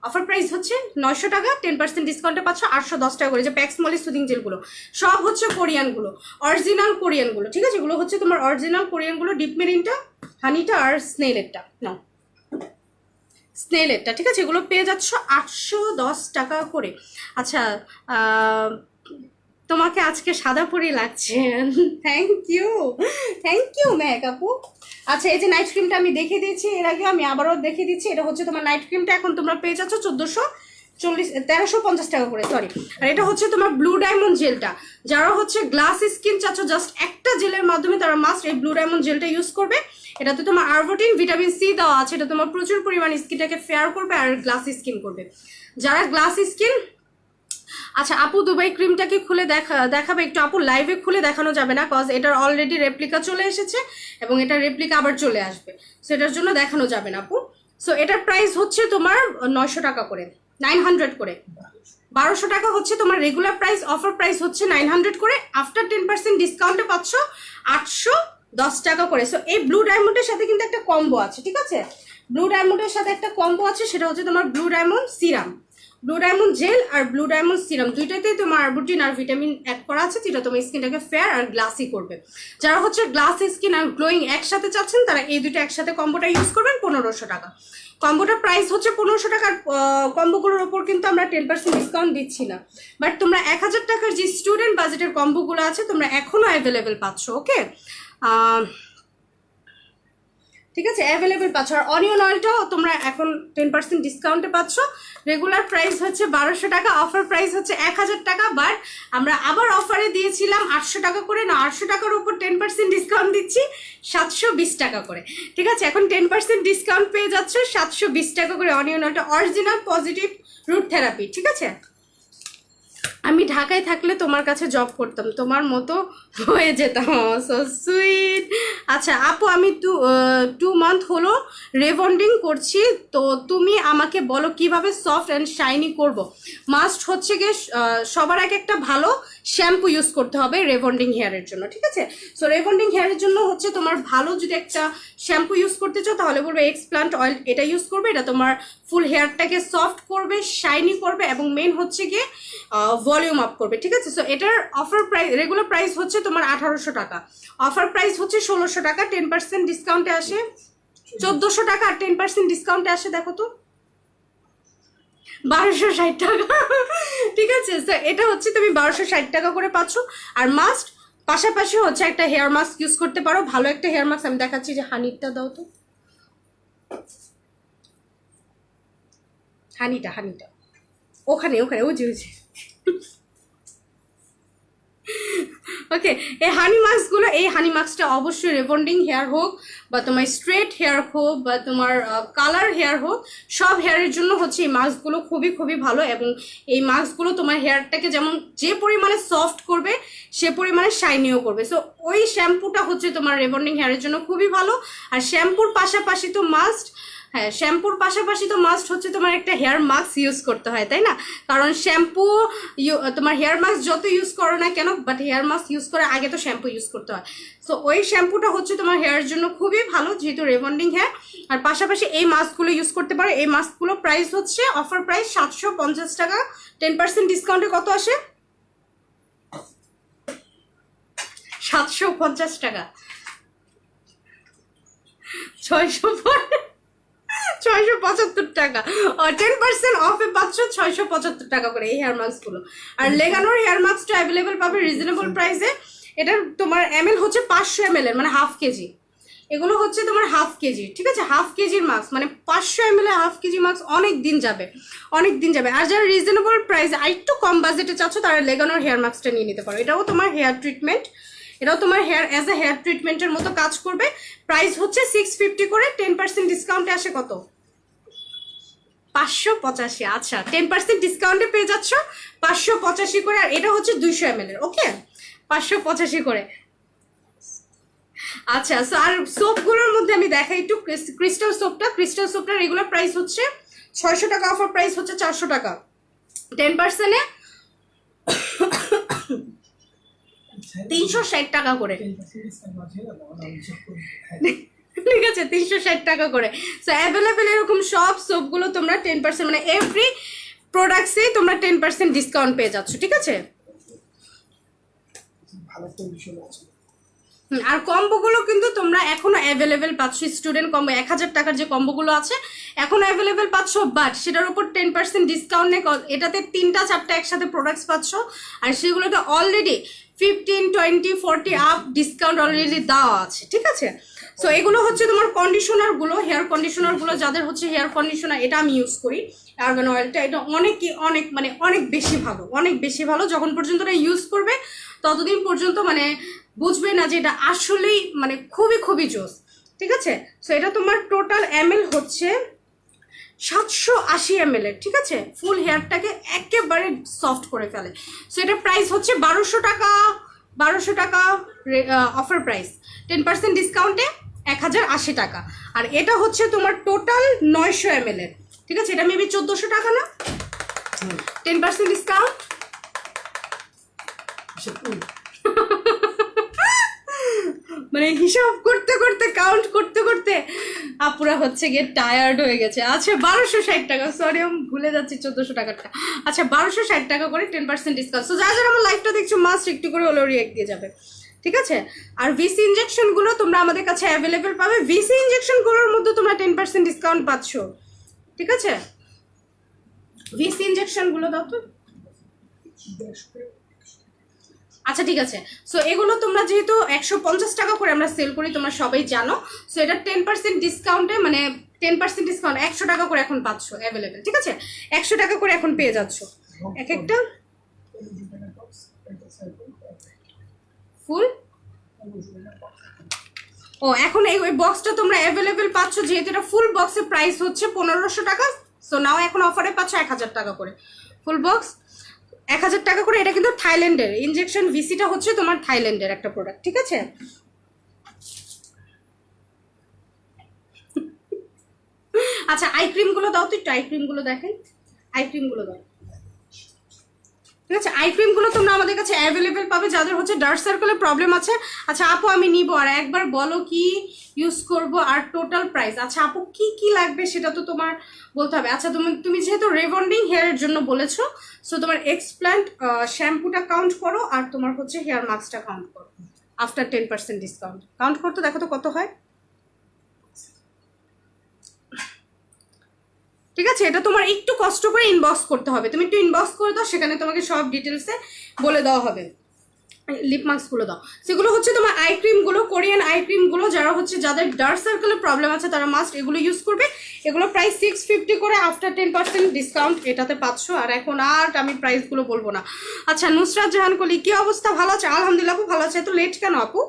অফার প্রাইস হচ্ছে 900 টাকা, 10% ডিসকাউন্টে পাচ্ছ 810 টাকা করে। যে প্যাক্স মলি সুদিং জেলগুলো সব হচ্ছে কোরিয়ানগুলো, অরিজিনাল কোরিয়ানগুলো, ঠিক আছে? এগুলো হচ্ছে তোমার অরিজিনাল কোরিয়ানগুলো, ডিপ মেরিনটা, হানিটা আর স্নেলেরটা, নাও স্নেলেরটা, ঠিক আছে? এগুলো পেয়ে যাচ্ছ 810 টাকা করে। আচ্ছা, তোমাকে আজকে সাদা পরি লাগছে, থ্যাংক ইউ ম্যাক আপু। আচ্ছা, এই যে নাইট ক্রিমটা আমি দেখিয়ে দিয়েছি এর আগে, আমি আবারও দেখিয়ে দিচ্ছি। এটা হচ্ছে তোমার নাইট ক্রিমটা, এখন তোমরা পেয়ে যাচ্ছ 1350 টাকা করে, সরি। আর এটা হচ্ছে তোমার ব্লু ডায়মন্ড জেলটা, যারা হচ্ছে গ্লাস স্কিন চাচ্ছ জাস্ট একটা জেলের মাধ্যমে, তারা মাস্ট এই ব্লু ডায়মন্ড জেলটা ইউজ করবে। এটাতে তোমার আরবোটিন, ভিটামিন সি দেওয়া আছে, এটা তোমার প্রচুর পরিমাণে স্কিনটাকে ফেয়ার করবে আর গ্লাস স্কিন করবে, যারা গ্লাস স্কিন। আচ্ছা আপু, দুবাই ক্রিমটাকে খুলে দেখাবে একটু? আপু লাইভে খুলে দেখানো যাবে না, কজ এটার অলরেডি রেপ্লিকা চলে এসেছে এবং এটার রেপ্লিকা আবার চলে আসবে, সো এটার জন্য দেখানো যাবে না আপু। সো এটার প্রাইস হচ্ছে তোমার 900 টাকা করে, 900 করে। 1200 টাকা হচ্ছে তোমার রেগুলার প্রাইস, অফার প্রাইস হচ্ছে 900 করে, আফটার 10% ডিসকাউন্টে পাচ্ছ 810 টাকা করে। সো এই ব্লু ডায়মন্ডের সাথে কিন্তু একটা কম্বো আছে, ঠিক আছে? ব্লু ডায়মন্ডের সাথে একটা কম্বো আছে, সেটা হচ্ছে তোমার blue diamond serum, blue diamond gel আর ব্লু ডায়মন্ড সিরাম, দুইটাতেই তোমার আরবুটিন আর ভিটামিন অ্যাড করা আছে, যেটা তোমার স্কিনটাকে ফেয়ার আর গ্লাসি করবে। যারা হচ্ছে গ্লাস স্কিন আর গ্লোয়িং একসাথে চাচ্ছেন, তারা এই দুটো একসাথে কম্বোটা ইউজ করবেন। 1500 টাকা কম্বোটার প্রাইস হচ্ছে 1500 টাকার। কম্বোগুলোর ওপর কিন্তু আমরা 10% ডিসকাউন্ট দিচ্ছি না, বাট তোমরা 1000 টাকার যে স্টুডেন্ট বাজেটের কম্বোগুলো আছে তোমরা এখনো অ্যাভেলেবেল পাচ্ছ, ওকে? ঠিক আছে, অ্যাভেলেবেল পাচ্ছ। আর অনিয়ন অয়েলটাও তোমরা এখন 10% ডিসকাউন্টে পাচ্ছ। রেগুলার প্রাইস হচ্ছে 1200 টাকা, অফার প্রাইস হচ্ছে 1000 টাকা, বাট আমরা আবার অফারে দিয়েছিলাম 800 টাকা করে, না 800 টাকার উপর 10% ডিসকাউন্ট দিচ্ছি 720 টাকা করে, ঠিক আছে? এখন 10% ডিসকাউন্ট পেয়ে যাচ্ছ 720 টাকা করে অনিয়ন অয়েলটা, অরিজিনাল পজিটিভ রুট থেরাপি, ঠিক আছে? আমি ঢাকায় থাকলে তোমার কাছে জব করতাম, তোমার মতো হয়ে যেতাম, সো সুইট। আচ্ছা আপু, আমি 2 মান্থ হলো রেবন্ডিং করছি, তো তুমি আমাকে বলো কিভাবে সফট অ্যান্ড শাইনি করব। মাস্ট হচ্ছে গিয়ে সবার আগে একটা ভালো শ্যাম্পু ইউজ করতে হবে রেবন্ডিং হেয়ারের জন্য, ঠিক আছে? সো রেবন্ডিং হেয়ারের জন্য হচ্ছে তোমার ভালো যদি একটা শ্যাম্পু ইউজ করতে চাও, তাহলে বলবে এক্সপ্লান্ট অয়েল, এটা ইউজ করবে। এটা তোমার ফুল হেয়ারটাকে সফট করবে, শাইনি করবে এবং মেন হচ্ছে গিয়ে ভলিউম আপ করবে, ঠিক আছে? সো এটার অফার প্রাইস, রেগুলার প্রাইস হচ্ছে তোমার 1800 টাকা, অফার প্রাইস হচ্ছে 1600 টাকা, 10% ডিসকাউন্টে আসে 1400 টাকা, আর 10% ডিসকাউন্টে আসে দেখো তো 1260 টাকা, ঠিক আছে? সো এটা হচ্ছে তুমি 1260 টাকা করে পাচ্ছ। আর মাস্ট পাশাপাশি হচ্ছে একটা হেয়ার মাস্ক ইউজ করতে পারো, ভালো একটা হেয়ার মাস্ক। আমি দেখাচ্ছি, যে হানিটা দাও তো, হানিটা ওখানে ওই যে ওকে, এই হানি মাস্কগুলো, এই হানি মাস্কটা অবশ্যই রেবন্ডিং হেয়ার হোক বা তোমার স্ট্রেট হেয়ার হোক বা তোমার কালার হেয়ার হোক, সব হেয়ারের জন্য হচ্ছে এই মাস্কগুলো খুবই খুবই ভালো। এবং এই মাস্কগুলো তোমার হেয়ারটাকে যেমন যে পরিমাণে সফট করবে, সে পরিমাণে শাইনিও করবে। সো ওই শ্যাম্পুটা হচ্ছে তোমার রেবন্ডিং হেয়ারের জন্য খুবই ভালো। আর শ্যাম্পুর পাশাপাশি তো মাস্ট, হ্যাঁ শ্যাম্পুর পাশাপাশি তো মাস্ট হচ্ছে তোমার একটা হেয়ার মাস্ক ইউজ করতে হয়, তাই না? কারণ শ্যাম্পু তোমার হেয়ার মাস্ক যত ইউজ করো না কেন, বাট হেয়ার মাস্ক ইউজ করার আগে তো শ্যাম্পু ইউজ করতে হয়। সো ওই শ্যাম্পুটা হচ্ছে তোমার হেয়ারের জন্য খুবই ভালো, যেহেতু রেবন্ডিং হেয়ার। আর পাশাপাশি এই মাস্কগুলো ইউজ করতে পারো। এই মাস্কগুলো প্রাইস হচ্ছে অফার প্রাইস 750 টাকা, 10% ডিসকাউন্টে কত আসে? 750 টাকা, 675 টাকা, 10% অফে পাচ্ছ 675 টাকা করে এই হেয়ার মাস্কগুলো। আর লেগানোর হেয়ার মাস্কটা অ্যাভেলেবেল পাবে রিজনেবল প্রাইসে। এটার তোমার এমএল হচ্ছে 500 ml এর, মানে হাফ কেজি। এগুলো হচ্ছে তোমার হাফ কেজি, ঠিক আছে? হাফ কেজির মাস্ক মানে 500 ml এর হাফ কেজি মাস্ক অনেক দিন যাবে। আর যারা রিজনেবল প্রাইসে আর একটু কম বাজেটে চাচ্ছ, তারা লেগানোর হেয়ার মাস্কটা নিয়ে নিতে পারো। এটাও তোমার হেয়ার ট্রিটমেন্ট, এটাও তোমার হেয়ার অ্যাজ এ হেয়ার ট্রিটমেন্টের মতো কাজ করবে। প্রাইস হচ্ছে 650 করে, 10% ডিসকাউন্টে আসে কত? 585। আচ্ছা 10% ডিসকাউন্টে পেয়ে যাচ্ছ 585 করে। আর এটা হচ্ছে 200 ml এর, ওকে 585 করে। আচ্ছা সো আর সোপগুলোর মধ্যে আমি দেখাই একটু ক্রিস্টাল সোপটা। ক্রিস্টাল সোপটার রেগুলার প্রাইস হচ্ছে 600 টাকা, অফার প্রাইস হচ্ছে 400 টাকা। 10%-এ 360 টাকা করে, ঠিক আছে 360 টাকা করে। সো অ্যাভেলেবেল এরকম সব সোপগুলো তোমরা 10% মানে এভরি প্রোডাক্টসেই তোমরা 10% ডিসকাউন্ট পেয়ে যাচ্ছ, ঠিক আছে। আর কম্বোগুলো কিন্তু তোমরা এখনো অ্যাভেলেবেল পাচ্ছ, স্টুডেন্ট কম্বো 1000 টাকার যে কম্বোগুলো আছে এখনো অ্যাভেলেবেল পাচ্ছ, বাট সেটার উপর 10% ডিসকাউন্ট নেই। এটাতে 3টা-4টা একসাথে প্রোডাক্টস পাচ্ছ, আর সেগুলোতে অলরেডি 15, 20, 40 আপ ডিসকাউন্ট অলরেডি দেওয়া আছে, ঠিক আছে। সো এগুলো হচ্ছে তোমার কন্ডিশনারগুলো, হেয়ার কন্ডিশনারগুলো যাদের হচ্ছে হেয়ার কন্ডিশনার, এটা আমি ইউজ করি আর্গান অয়েলটা। এটা অনেক বেশি ভালো, অনেক বেশি ভালো। যখন পর্যন্ত এটা ইউজ করবে ততদিন পর্যন্ত মানে বুঝবে না যে এটা আসলেই মানে খুবই খুবই জোস, ঠিক আছে। সো এটা তোমার টোটাল ml হচ্ছে 780 ml এর, ঠিক আছে। ফুল হেয়ারটাকে একেবারে সফট করে ফেলে। সো এটা প্রাইস হচ্ছে 1200 টাকা, 1200 টাকা অফার প্রাইস, 10% ডিসকাউন্টে 1080 টাকা। আর এটা হচ্ছে তোমার টোটাল 900 ml এর, ঠিক আছে। এটা মেবি 1400 টাকা না, 10% ডিসকাউন্ট। মানে হিসাব করতে করতে, কাউন্ট করতে করতে আপুরা হচ্ছে গিয়ে টায়ার্ড হয়ে গেছে। আচ্ছা 1260 টাকা, সরি আমি ভুলে যাচ্ছি 1400 টাকাটা। আচ্ছা 1260 টাকা করে 10% ডিসকাউন্ট। সো যারা যারা আমার লাইভটা দেখছো মাস্ট একটু করে হলেও রিয়েক্ট দিয়ে যাবে, ঠিক আছে। আর ভিসি ইনজেকশনগুলো তোমরা আমাদের কাছে অ্যাভেলেবেল পাবে। ভিসি ইনজেকশনগুলোর মধ্যে তোমরা 10% ডিসকাউন্ট পাচ্ছ, ঠিক আছে। ভিসি ইনজেকশনগুলো দাও তো। আচ্ছা ঠিক আছে। সো এগুলো তোমরা যেহেতু 150 টাকা করে আমরা সেল করি, তোমরা সবাই জানো। সো এটা 10% ডিসকাউন্টে মানে 10% ডিসকাউন্ট 100 টাকা করে এখন পাচ্ছ অ্যাভেলেবেল, ঠিক আছে। 100 টাকা করে এখন পেয়ে যাচ্ছ এক একটা ফুল। ও এখন এই বক্সটা তোমরা অ্যাভেলেবেল পাচ্ছ, যেহেতু এটা ফুল বক্সের প্রাইস হচ্ছে 1500 টাকা। সো নাও এখন অফারে পাচ্ছ 1000 টাকা করে ফুল বক্স, 1000 টাকা করে। এটা কিন্তু থাইল্যান্ডের ইনজেকশন ভিসিটা হচ্ছে তোমার থাইল্যান্ডের একটা প্রোডাক্ট, ঠিক আছে। আচ্ছা আই ক্রিমগুলো দাও তো একটু, আই ক্রিমগুলো দেখেন, আই ক্রিমগুলো দাও, ঠিক আছে। আই ক্রিমগুলো তোমরা আমাদের কাছে অ্যাভেলেবেল পাবে যাদের হচ্ছে ডার্ক সার্কেলের প্রবলেম আছে। আচ্ছা আপু আমি নিব, আর একবার বলো কি ইউজ করব আর টোটাল প্রাইস। আচ্ছা আপু কি কি লাগবে সেটা তো তোমার বলতে হবে। আচ্ছা তুমি যেহেতু রিবন্ডিং হেয়ারের জন্য বলেছো, সো তোমার এক্সপ্ল্যান্ট শ্যাম্পুটা কাউন্ট করো, আর তোমার হচ্ছে হেয়ার মাস্কটা কাউন্ট করো। আফটার 10% ডিসকাউন্ট কাউন্ট করতে দেখো তো কত হয়, ঠিক আছে। এটা তোমার একটু কষ্ট করে ইনবক্স করতে হবে, তুমি একটু ইনবক্স করে দাও, সেখানে তোমাকে সব ডিটেলসে বলে দেওয়া হবে। লিপ মাস্কগুলো দাও, সেগুলো হচ্ছে তোমার আই ক্রিমগুলো, কোরিয়ান আই ক্রিমগুলো। যারা হচ্ছে যাদের ডার্ক সার্কেলের প্রবলেম আছে তারা মাস্ট এগুলো ইউজ করবে। এগুলো প্রাইস 650 করে, আফটার 10% ডিসকাউন্ট এটাতে পাচ্ছ। আর এখন আর আমি প্রাইসগুলো বলবো না। আচ্ছা নুসরাত জাহান কলি, কি অবস্থা? ভালো আছে আলহামদুলিল্লাহ আপু, ভালো আছে। এত লেট কেন আপু?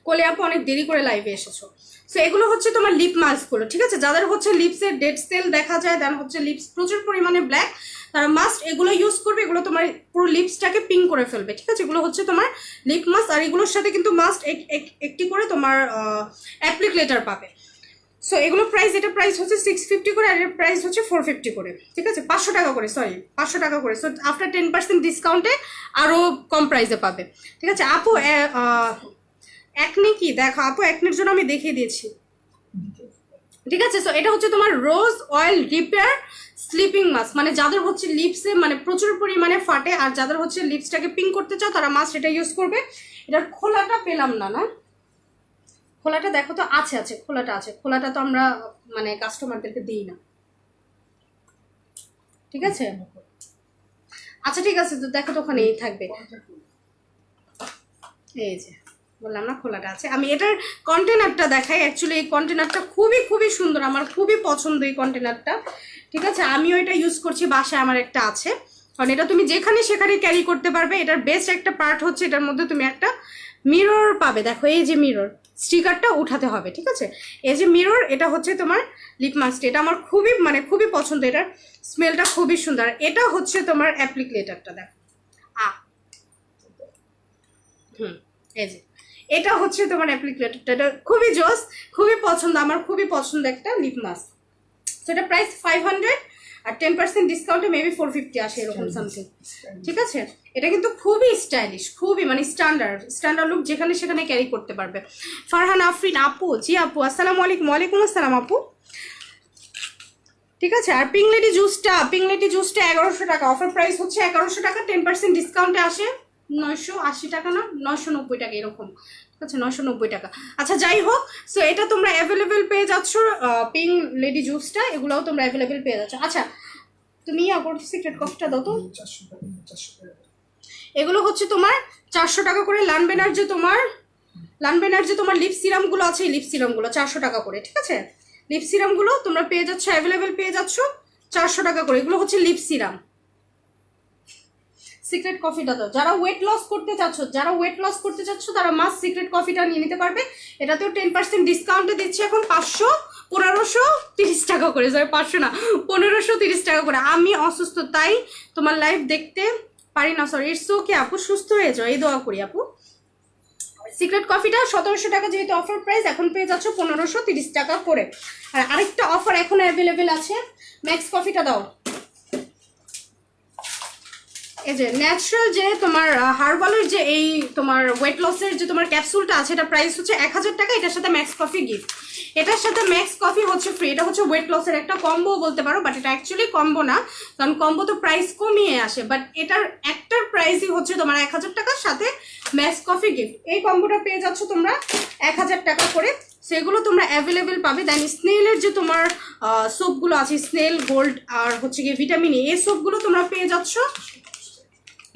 কলি আপু অনেক দেরি করে লাইভে এসেছো। সো এগুলো হচ্ছে তোমার লিপ মাস্কগুলো, ঠিক আছে। যাদের হচ্ছে লিপসের ডেড সেল দেখা যায়, দেন হচ্ছে লিপস প্রচুর পরিমাণে ব্ল্যাক, তারা মাস্ট এগুলো ইউজ করবে। এগুলো তোমার পুরো লিপসটাকে পিঙ্ক করে ফেলবে, ঠিক আছে। এগুলো হচ্ছে তোমার লিপ মাস্ক, আর এগুলোর সাথে কিন্তু মাস্ট একটি করে তোমার অ্যাপ্লিকেটর পাবে। সো এগুলো প্রাইস, এটা প্রাইস হচ্ছে 650 করে, আর এর প্রাইস হচ্ছে 450 করে, ঠিক আছে। 500 টাকা করে, সরি 500 টাকা করে। সো আফটার 10% ডিসকাউন্টে আরও কম প্রাইসে পাবে, ঠিক আছে। আপু একনি কি দেখো আপু, একনির জন্য আমি দেখিয়ে দিয়েছি, ঠিক আছে। সো এটা হচ্ছে তোমার রোজ অয়েল রিপেয়ার স্লিপিং মাস্ক, মানে যাদের হচ্ছে লিপসে মানে প্রচুর পরিমাণে ফাটে, আর যাদের হচ্ছে লিপসটাকে পিঙ্ক করতে চাও তারা মাস্ট এটা ইউজ করবে। এটার খোলাটা পেলাম না, না খোলাটা দেখো তো, আছে আছে খোলাটা আছে, খোলাটা তো আমরা মানে কাস্টমারদেরকে দিই না, ঠিক আছে। আচ্ছা ঠিক আছে, তো দেখো তো ওখানেই থাকবে, এই যে বললাম না খোলাটা আছে। আমি এটার কন্টেনারটা দেখাই। অ্যাকচুয়ালি এই কন্টেনারটা খুবই খুবই সুন্দর, আমার খুবই পছন্দ এই কন্টেনারটা, ঠিক আছে। আমিও এটা ইউজ করছি, বাসায় আমার একটা আছে। কারণ এটা তুমি যেখানে সেখানে ক্যারি করতে পারবে। এটার বেস্ট একটা পার্ট হচ্ছে এটার মধ্যে তুমি একটা মিরর পাবে। দেখো এই যে মিরর, স্টিকারটা উঠাতে হবে, ঠিক আছে? এই যে মিরর, এটা হচ্ছে তোমার লিপ মাস্ক। এটা আমার খুবই মানে খুবই পছন্দ, এটার স্মেলটা খুবই সুন্দর। এটা হচ্ছে তোমার অ্যাপ্লিকেটারটা, দেখো এই যে এটা হচ্ছে তোমার অ্যাপ্লিকেটারটা, এটা খুবই জোস, খুবই পছন্দ, আমার খুবই পছন্দ একটা লিপ মাস্ক। সো এটা প্রাইস 500 আর 10% ডিসকাউন্টে মেবি 450 আসে এরকম সামথিং, ঠিক আছে? এটা কিন্তু খুবই স্টাইলিশ, খুবই মানে স্ট্যান্ডার্ড লুক, যেখানে সেখানে ক্যারি করতে পারবে। ফারহান আফরিন আপু, জি আপু আসসালামু আলাইকুম। ওয়ালাইকুম আসসালাম আপু, ঠিক আছে? আর পিঙ্ক লেডি জুসটা 1100 টাকা, অফার প্রাইস হচ্ছে 1100 টাকা, 10% ডিসকাউন্টে আসে 980 টাকা, না 990 টাকা এরকম, ঠিক আছে? 990 টাকা। আচ্ছা যাই হোক, সো এটা তোমরা অ্যাভেলেবেল পেয়ে যাচ্ছ, পিঙ্ক লেডি জুসটা, এগুলোও তোমরা অ্যাভেলেবেল পেয়ে যাচ্ছ। আচ্ছা তুমি সিক্রেট কফিটা দাও তো। এগুলো হচ্ছে তোমার 400 টাকা করে। লানবেনার যে তোমার লিপ সিরামগুলো আছে, এই লিপ সিরামগুলো 400 টাকা করে, ঠিক আছে? লিপ সিরামগুলো তোমরা পেয়ে যাচ্ছ, অ্যাভেলেবেল পেয়ে যাচ্ছ 400 টাকা করে। এগুলো হচ্ছে লিপ সিরাম। সিক্রেট কফিটা দাও। যারা ওয়েট লস করতে চাচ্ছ তারা মাস্ট সিক্রেট কফিটা নিয়ে নিতে পারবে। এটাতেও 10% ডিসকাউন্টে দিচ্ছে এখন 1530 টাকা করে। সরি 500 না, 1530 টাকা করে। আমি অসুস্থ তাই তোমার লাইভ দেখতে পারি না, সরি। ইটস ওকে আপু, সুস্থ হয়ে যাও, এই দোয়া করি আপু। সিক্রেট কফিটা 1700 টাকা যেহেতু অফার প্রাইস, এখন পেয়ে যাচ্ছ 1530 টাকা করে। আর আরেকটা অফার এখন অ্যাভেলেবেল আছে, ম্যাক্স কফিটা দাও। এই যে ন্যাচারাল যে তোমার হার্বালের যে এই তোমার ওয়েট লসের যে তোমার ক্যাপসুলটা আছে, এটা প্রাইস হচ্ছে 1000 টাকা। এটার সাথে ম্যাক্স কফি গিফট, এটার সাথে ম্যাক্স কফি হচ্ছে ফ্রি। এটা হচ্ছে ওয়েট লসের একটা কম্বো বলতে পারো, বাট এটা অ্যাকচুয়ালি কম্বো না, কারণ কম্বো তো প্রাইস কমিয়ে আসে। বাট এটার একটার প্রাইসই হচ্ছে তোমার 1000 টাকার সাথে ম্যাক্স কফি গিফট। এই কম্বোটা পেয়ে যাচ্ছ তোমরা 1000 টাকা করে। সেগুলো তোমরা অ্যাভেলেবেল পাবে। দেন স্নেলের যে তোমার সোপগুলো আছে, স্নেল গোল্ড আর হচ্ছে গিয়ে ভিটামিন এ, এই সোপগুলো তোমরা পেয়ে যাচ্ছ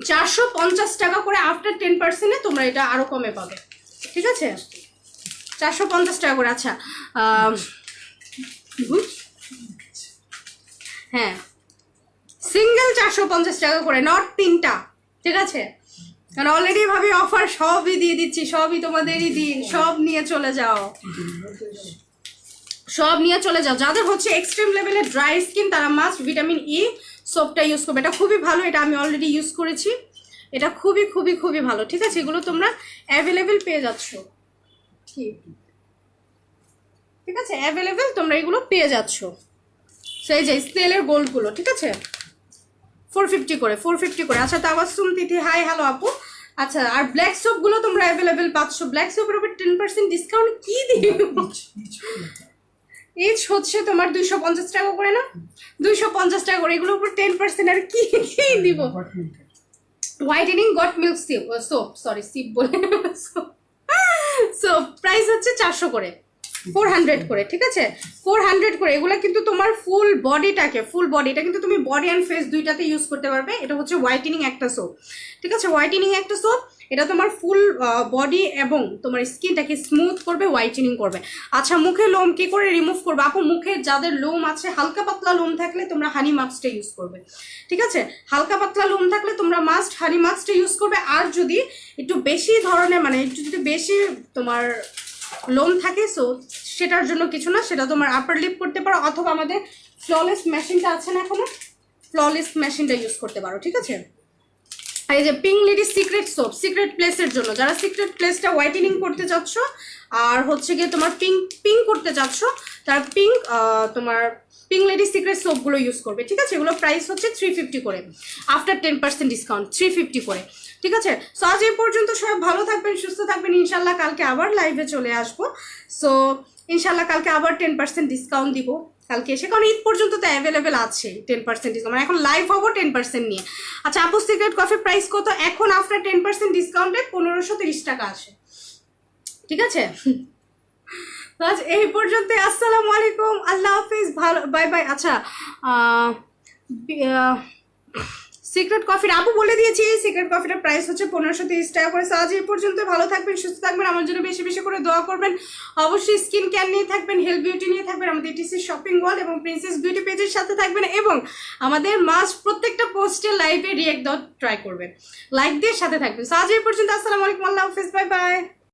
450 টাকা করে। আফটার 10%-এ তোমরা এটা আরো কমে পাবে, ঠিক আছে? 450 টাকা করে। আচ্ছা হ্যাঁ, সিঙ্গেল 450 টাকা করে, নট 3টা, ঠিক আছে? কারণ অলরেডি ভাবে অফার সবই দিয়ে দিচ্ছি, সবই তোমাদেরই দিন, সব নিয়ে চলে যাও, যাদের হচ্ছে এক্সট্রিম লেভেলের ড্রাই স্কিন তারা মাস্ট ভিটামিন ই সোপটা ইউজ করবে। এটা খুবই ভালো, এটা আমি অলরেডি ইউজ করেছি, এটা খুবই খুবই খুবই ভালো, ঠিক আছে? এগুলো তোমরা অ্যাভেলেবেল পেয়ে যাচ্ছ, ঠিক আছে? অ্যাভেলেবেল তোমরা এগুলো পেয়ে যাচ্ছ। সেই যে স্নেলের গোল্ডগুলো, ঠিক আছে? 450 করে। আচ্ছা তাবাসসুম তিথি, হাই হ্যালো আপু। আচ্ছা আর ব্ল্যাক সোপগুলো তোমরা অ্যাভেলেবেল পাচ্ছ। ব্ল্যাক সোপের উপর 10% ডিসকাউন্ট কি দিই, ইচ হচ্ছে তোমার 250 টাকা করে, না 250 টাকা করে। এগুলোর উপর 10% আর কি দিব? Whitening goat milk soap, sorry sheep বলে, সোপ প্রাইস হচ্ছে 400 করে, 400 করে, ঠিক আছে? 400 করে। এগুলো কিন্তু তোমার ফুল বডিটা কিন্তু তুমি বডি অ্যান্ড ফেস দুইটাতে ইউজ করতে পারবে। এটা হচ্ছে হোয়াইটেনিং একটা সোপ, ঠিক আছে? হোয়াইটেনিং একটা সোপ, এটা তোমার ফুল বডি এবং তোমার স্কিনটাকে স্মুথ করবে, হোয়াইটেনিং করবে। আচ্ছা মুখে লোম কি করে রিমুভ করবে আপু? মুখে যাদের লোম আছে, হালকা পাতলা লোম থাকলে তোমরা হানি মাস্কটা ইউজ করবে, ঠিক আছে? হালকা পাতলা লোম থাকলে তোমরা মাস্ট হানি মাস্কটা ইউজ করবে। আর যদি একটু বেশি ধরনের মানে একটু যদি বেশি তোমার লোম থাকে, সো সেটার জন্য কিছু না, সেটা তোমার আপার লিপ করতে পারো, অথবা আমাদের ফ্ললেস মেশিনটা আছে না এখনো, ফ্ললেস মেশিনটা ইউজ করতে পারো, ঠিক আছে? আর এই যে pink lady secret soap, secret প্লেসের জন্য, যারা সিক্রেট প্লেসটা হোয়াইটেনিং করতে চাচ্ছ আর হচ্ছে গিয়ে তোমার পিঙ্ক করতে চাচ্ছ, তারা তোমার পিঙ্ক লেডি সিক্রেট সোপগুলো ইউজ করবে, ঠিক আছে? এগুলো প্রাইস হচ্ছে 350 করে, আফটার 10% ডিসকাউন্ট 350 করে, ঠিক আছে? সো আজ এই পর্যন্ত, সবাই ভালো থাকবেন, সুস্থ থাকবেন। ইনশাল্লাহ কালকে আবার লাইভে চলে আসবো। সো ইনশাল্লাহ কালকে আবার 10% ডিসকাউন্ট দিব কালকে এসে, কারণ ঈদ পর্যন্ত তো অ্যাভেলেবেল আছে 10% ডিসকাউন্ট, মানে এখন লাইভ হবো 10% নিয়ে। আচ্ছা আপু সিক্রেট কফি প্রাইস কত এখন আফটার 10% ডিসকাউন্টে? 1530 টাকা আসে, ঠিক আছে? আজ এই পর্যন্ত, আসসালামু আলাইকুম, আল্লাহ হাফিজ, ভালো, বাই বাই। আচ্ছা সিক্রেট কফির আপু বলে দিয়েছি, সিক্রেট কফিটার প্রাইস হচ্ছে 1530 টাকা করে। আজ এই পর্যন্ত, ভালো থাকবেন, সুস্থ থাকবেন, আমার জন্য বেশি বেশি করে দোয়া করবেন। অবশ্যই স্কিন কেয়ার নিয়ে থাকবেন, হেলথ বিউটি নিয়ে থাকবেন, আমাদের টিসি শপিং ওয়াল এবং প্রিন্সেস বিউটি পেজের সাথে থাকবেন এবং আমাদের মাস্ট প্রত্যেকটা পোস্টে লাইভে রিয়েক্ট দেওয়ার ট্রাই করবেন, লাইক দিয়ে সাথে থাকবেন। আজ এই পর্যন্ত, আসসালামু আলাইকুম, আল্লাহ হাফেজ, বাই বাই।